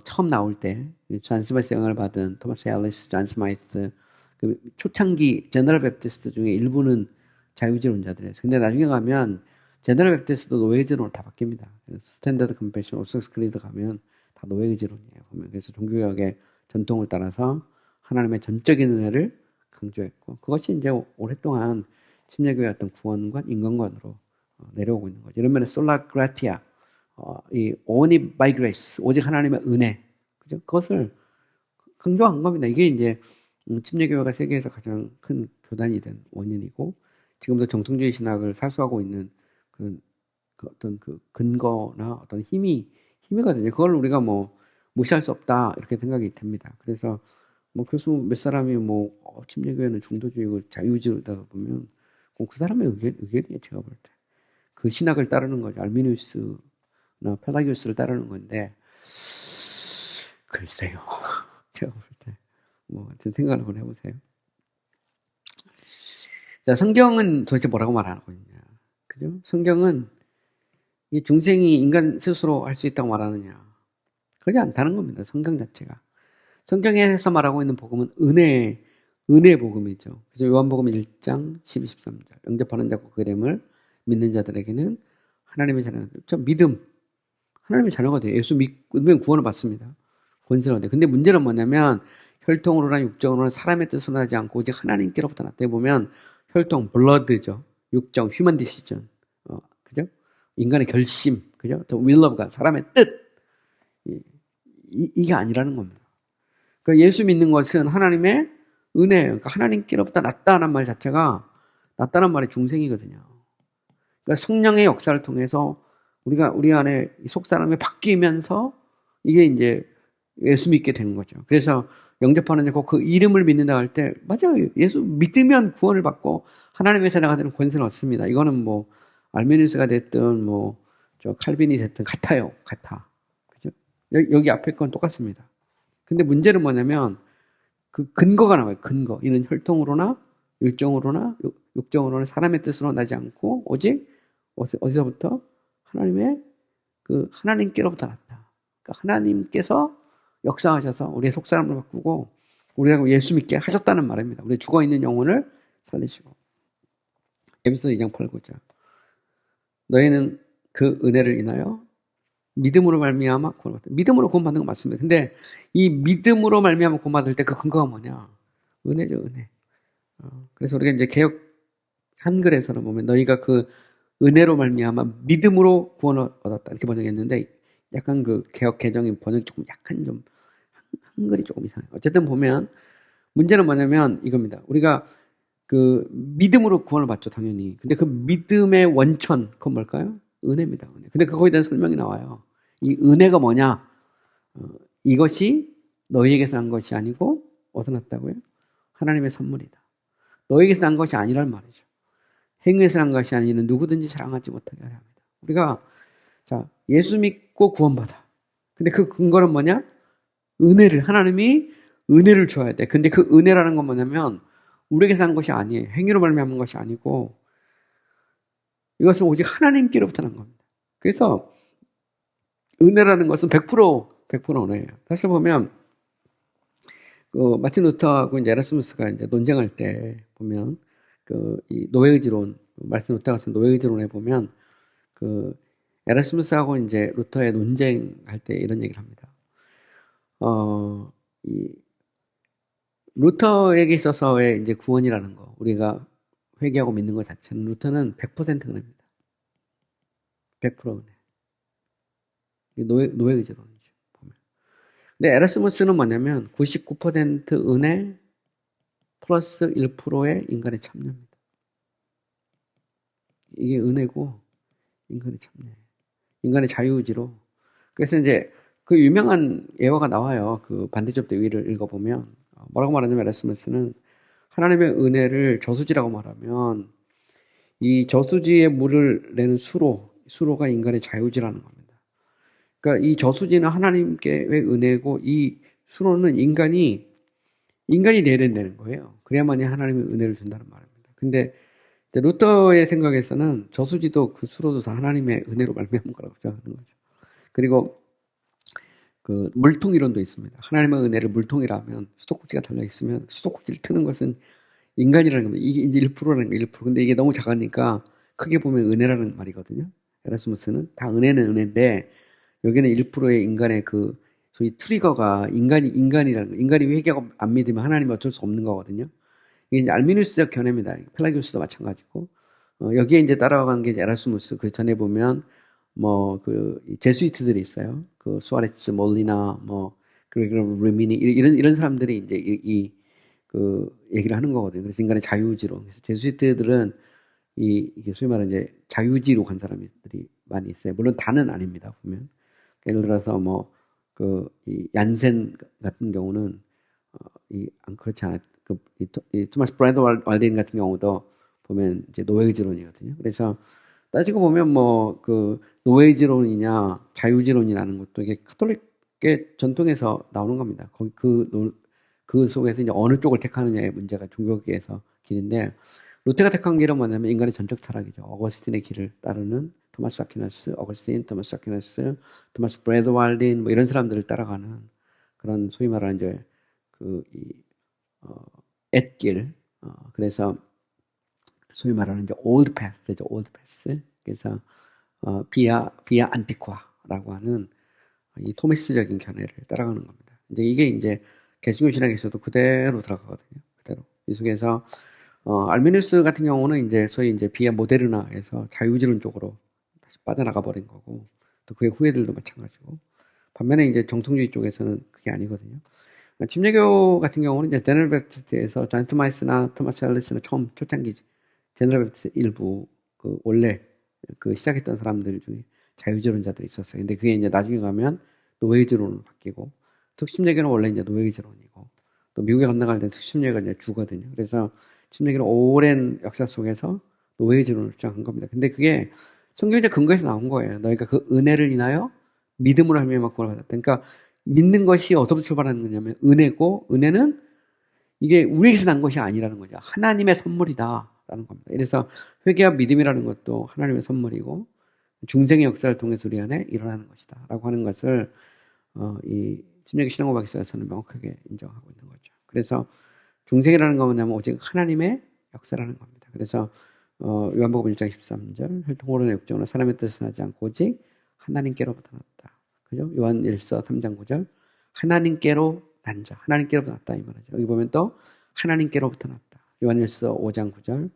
처음 나올 때 존 스마이스 영향을 받은 토마스 앨리스, 존 스마이스 그 초창기 제너럴 베프티스트 중에 일부는 자유주의론자들이었어요. 근데 나중에 가면 제너럴 베프티스트도 노예의지론으로 다 바뀝니다. 스탠다드 컨벤션, 오스엑스 클리드 가면 다 노예의지론이에요. 보면 그래서 종교개혁의 전통을 따라서 하나님의 전적인 은혜를 강조했고 그것이 이제 오랫동안 침례교의 어떤 구원관, 인간관으로 내려오고 있는 거죠. 이런 면에서 솔라 그라티아, 이 only by grace, 오직 하나님의 은혜, 그죠? 그것을 강조한 겁니다. 이게 이제 침례교회가 세계에서 가장 큰 교단이 된 원인이고 지금도 정통주의 신학을 사수하고 있는 그 어떤 그 근거나 어떤 힘이거든요. 그걸 우리가 뭐 무시할 수 없다 이렇게 생각이 됩니다. 그래서 뭐 교수 몇 사람이 뭐 침례교회는 중도주의고 자유주의다 보면 그 사람의 의견이에요. 제가 볼 때. 그 신학을 따르는 거죠. 알미니우스나 펠라기우스를 따르는 건데 글쎄요. 제가 볼 때. 뭐 하여튼 생각을 한번 해보세요. 자, 성경은 도대체 뭐라고 말하고 있냐. 그죠? 성경은 이 중생이 인간 스스로 할 수 있다고 말하느냐. 그러지 않다는 겁니다. 성경 자체가. 성경에서 말하고 있는 복음은 은혜 복음이죠. 그래서 요한복음 1장 12, 13절. 영접하는 자고 그 이름을 믿는 자들에게는 하나님의 자녀가 돼요. 믿음. 하나님의 자녀가 돼요. 예수 믿으면 구원을 받습니다. 권세를 얻어요. 근데 문제는 뭐냐면 혈통으로나 육정으로나 사람의 뜻으로 하지 않고 오직 하나님께로부터 나타내 보면 혈통, 블러드죠. 육정, 휴먼 디시전. 그죠? 인간의 결심. 그죠? The will of God. 사람의 뜻. 이게 아니라는 겁니다. 그러니까 예수 믿는 것은 하나님의 은혜, 그러니까 하나님께로부터 났다는 말 자체가 났다는 말이 중생이거든요. 그러니까 성령의 역사를 통해서 우리 안에 속 사람이 바뀌면서 이게 이제 예수 믿게 되는 거죠. 그래서 영접하는 자고 그 이름을 믿는다 할 때 맞아요. 예수 믿으면 구원을 받고 하나님의 자녀가 되는 권세를 얻습니다. 이거는 뭐 알메니스가 됐든 뭐 저 칼빈이 됐든 같아요. 같아. 그죠? 여기 앞에 건 똑같습니다. 근데 문제는 뭐냐면 그 근거가 나와요. 근거. 이는 혈통으로나 일정으로나 육정으로나 사람의 뜻으로 나지 않고 오직 어디서부터 하나님의 그 하나님께로부터 났다. 그러니까 하나님께서 역사하셔서 우리의 속사람을 바꾸고 우리가 예수 믿게 하셨다는 말입니다. 우리 죽어있는 영혼을 살리시고. 에베소 2장 8, 9절. 너희는 그 은혜를 인하여 믿음으로 말미암아 구원받다. 믿음으로 구원받는 건 맞습니다. 근데 이 믿음으로 말미암아 구원받을 때 그 근거가 뭐냐? 은혜죠, 은혜. 그래서 우리가 이제 개역 한글에서는 보면 너희가 그 은혜로 말미암아 믿음으로 구원을 얻었다 이렇게 번역했는데 약간 그 개역 개정인 번역이 조금 약간 좀 한글이 조금 이상해요. 어쨌든 보면 문제는 뭐냐면 이겁니다. 우리가 그 믿음으로 구원을 받죠, 당연히. 근데 그 믿음의 원천 그건 뭘까요? 은혜입니다. 은혜. 근데 그거에 대한 설명이 나와요. 이 은혜가 뭐냐? 이것이 너희에게서 난 것이 아니고 어디서 났다고요? 하나님의 선물이다. 너희에게서 난 것이 아니란 말이죠. 행위에서 난 것이 아니는 누구든지 자랑하지 못하게 하려 합니다. 우리가 자 예수 믿고 구원받아. 근데 그 근거는 뭐냐? 은혜를 하나님이 은혜를 줘야 돼. 근데 그 은혜라는 건 뭐냐면 우리에게서 난 것이 아니에요. 행위로 말미암은 것이 아니고 이것은 오직 하나님께로부터 난 겁니다. 그래서 은혜라는 것은 100% 은혜예요. 사실 보면 그 마틴 루터하고 이제 에라스무스가 이제 논쟁할 때 보면 그 이 노예의지론 마틴 루터가 쓴 노예의지론에 보면 그 에라스무스하고 이제 루터의 논쟁할 때 이런 얘기를 합니다. 이 루터에게 있어서의 이제 구원이라는 거, 우리가 회개하고 믿는 것 자체는 루터는 100% 은혜입니다. 100% 은혜. 노예 의제론이죠. 보면. 근데 에라스무스는 뭐냐면 99% 은혜 플러스 1%의 인간의 참여입니다. 이게 은혜고 인간의 참여예요. 인간의 자유의지로. 그래서 이제 그 유명한 예화가 나와요. 그 반대접 대위를 읽어보면 뭐라고 말하냐면 에라스무스는 하나님의 은혜를 저수지라고 말하면 이 저수지에 물을 내는 수로가 인간의 자유지라는 겁니다. 그러니까 이 저수지는 하나님께의 은혜고 이 수로는 인간이 내야 된다는 거예요. 그래야만이 하나님의 은혜를 준다는 말입니다. 근데 루터의 생각에서는 저수지도 그 수로도 다 하나님의 은혜로 말미암은 거라고 생각하는 거죠. 그리고 그 물통 이론도 있습니다. 하나님의 은혜를 물통이라면 수도꼭지가 달려 있으면 수도꼭지를 트는 것은 인간이라는 겁니다. 이게 이제 1%라는 거 1%. 근데 이게 너무 작으니까 크게 보면 은혜라는 말이거든요. 에라스무스는 다 은혜는 은혜인데 여기는 1%의 인간의 그 소위 트리거가 인간이라는 거. 인간이 회개하고 안 믿으면 하나님이 어쩔 수 없는 거거든요. 이게 이제 알미누스적 견해입니다. 펠라기우스도 마찬가지고. 여기에 이제 따라가는 게 에라스무스. 그 전에 보면 그 제수이트들이 있어요. 그 수아레츠, 몰리나, 그리고 르미니 이런 사람들이 이제 그 얘기를 하는 거거든요. 그래서 인간의 자유지로. 그래서 제수이트들은 이게 소위 말하는 이제 자유지로 간 사람들이 많이 있어요. 물론 다는 아닙니다. 보면 예를 들어서 이 얀센 같은 경우는 그렇지 않아요. 이 토마스 브라이드 왈데인 같은 경우도 보면 이제 노예의지론이거든요. 그래서 따지고 보면 그 노예의지론이냐 자유지론이라는 것도 이게 카톨릭의 전통에서 나오는 겁니다. 거기 그 속에서 이제 어느 쪽을 택하느냐의 문제가 종교계에서 길인데 루테가 택한 길은 뭐냐면 인간의 전적 타락이죠. 어거스틴의 길을 따르는 토마스 아퀴나스, 토마스 아퀴나스, 토마스 브래드 왈딘 이런 사람들을 따라가는 그런 소위 말하는 이제 앳길. 그래서 소위 말하는 이제 올드 패스죠. 올드 패스. 그래서 비아 안티콰라고 하는 이 토미스적인 견해를 따라가는 겁니다. 이제 이게 개신교 신학에서도 그대로 들어가거든요. 그대로. 이 속에서 알미누스 같은 경우는 이제 소위 이제 비아 모데르나에서 자유지론 쪽으로 다시 빠져나가 버린 거고 또 그의 후예들도 마찬가지고 반면에 이제 정통주의 쪽에서는 그게 아니거든요. 침례교 같은 경우는 이제 제너럴 베프티스트에서 존 토마스나 토마스 앨리스나 처음 초창기 제너럴 베프티스트 일부 그 원래 그 시작했던 사람들 중에 자유지론자들이 있었어요. 근데 그게 이제 나중에 가면 노예지론으로 바뀌고 특심예교는 원래 이제 노예지론이고 또 미국에 건너갈 때 특심예교가 이제 주거든요. 그래서 침례교는 오랜 역사 속에서 노예지론을 주장한 겁니다. 근데 그게 성경의 근거에서 나온 거예요. 너희가 그 은혜를 인하여 믿음으로 하며 구원을 받았다. 그러니까 믿는 것이 어디부터 출발하는 거냐면 은혜고 은혜는 이게 우리에게서 난 것이 아니라는 거죠. 하나님의 선물이다라는 겁니다. 그래서 회개와 믿음이라는 것도 하나님의 선물이고 중생의 역사를 통해서 우리 안에 일어나는 것이다라고 하는 것을 이 침례교 신앙고백서에서는 명확하게 인정하고 있는 거죠. 그래서 중생이라는 건 뭐냐면 오직 하나님의 역사라는 겁니다. 그래서 요한복음 1장 13절 혈통으로는 육정으로 사람의 뜻을 하지 않고 오직 하나님께로부터 났다. 그죠? 요한 1서 3장 9절 하나님께로 난 자, 하나님께로부터 났다 이 말이죠. 여기 보면 또 하나님께로부터 났다. 요한 1서 5장 9절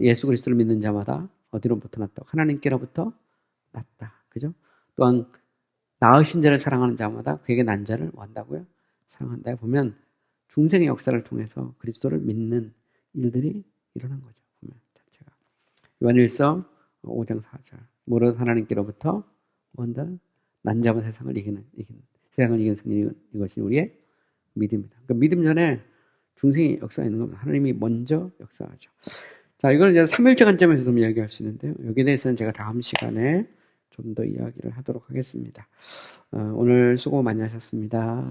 예수 그리스도를 믿는 자마다 어디로부터 났다? 하나님께로부터 났다. 그죠? 또한 낳으신 자를 사랑하는 자마다 그에게 난 자를 원한다고요? 사랑한다. 보면 중생의 역사를 통해서 그리스도를 믿는 일들이 일어난 거죠. 보면 자체가. 요한일서 5장 4절. 무릇 하나님께로부터 원한다. 난 자만 세상을 이기는 세상을 이기는 승리 이것이 우리의 믿음이다. 그러니까 믿음 전에 중생의 역사가 있는 겁니다. 하나님이 먼저 역사하죠. 자, 이걸 이제 삼일째 관점에서 좀 이야기할 수 있는데요. 여기에 대해서는 제가 다음 시간에 좀 더 이야기를 하도록 하겠습니다. 오늘 수고 많이 하셨습니다.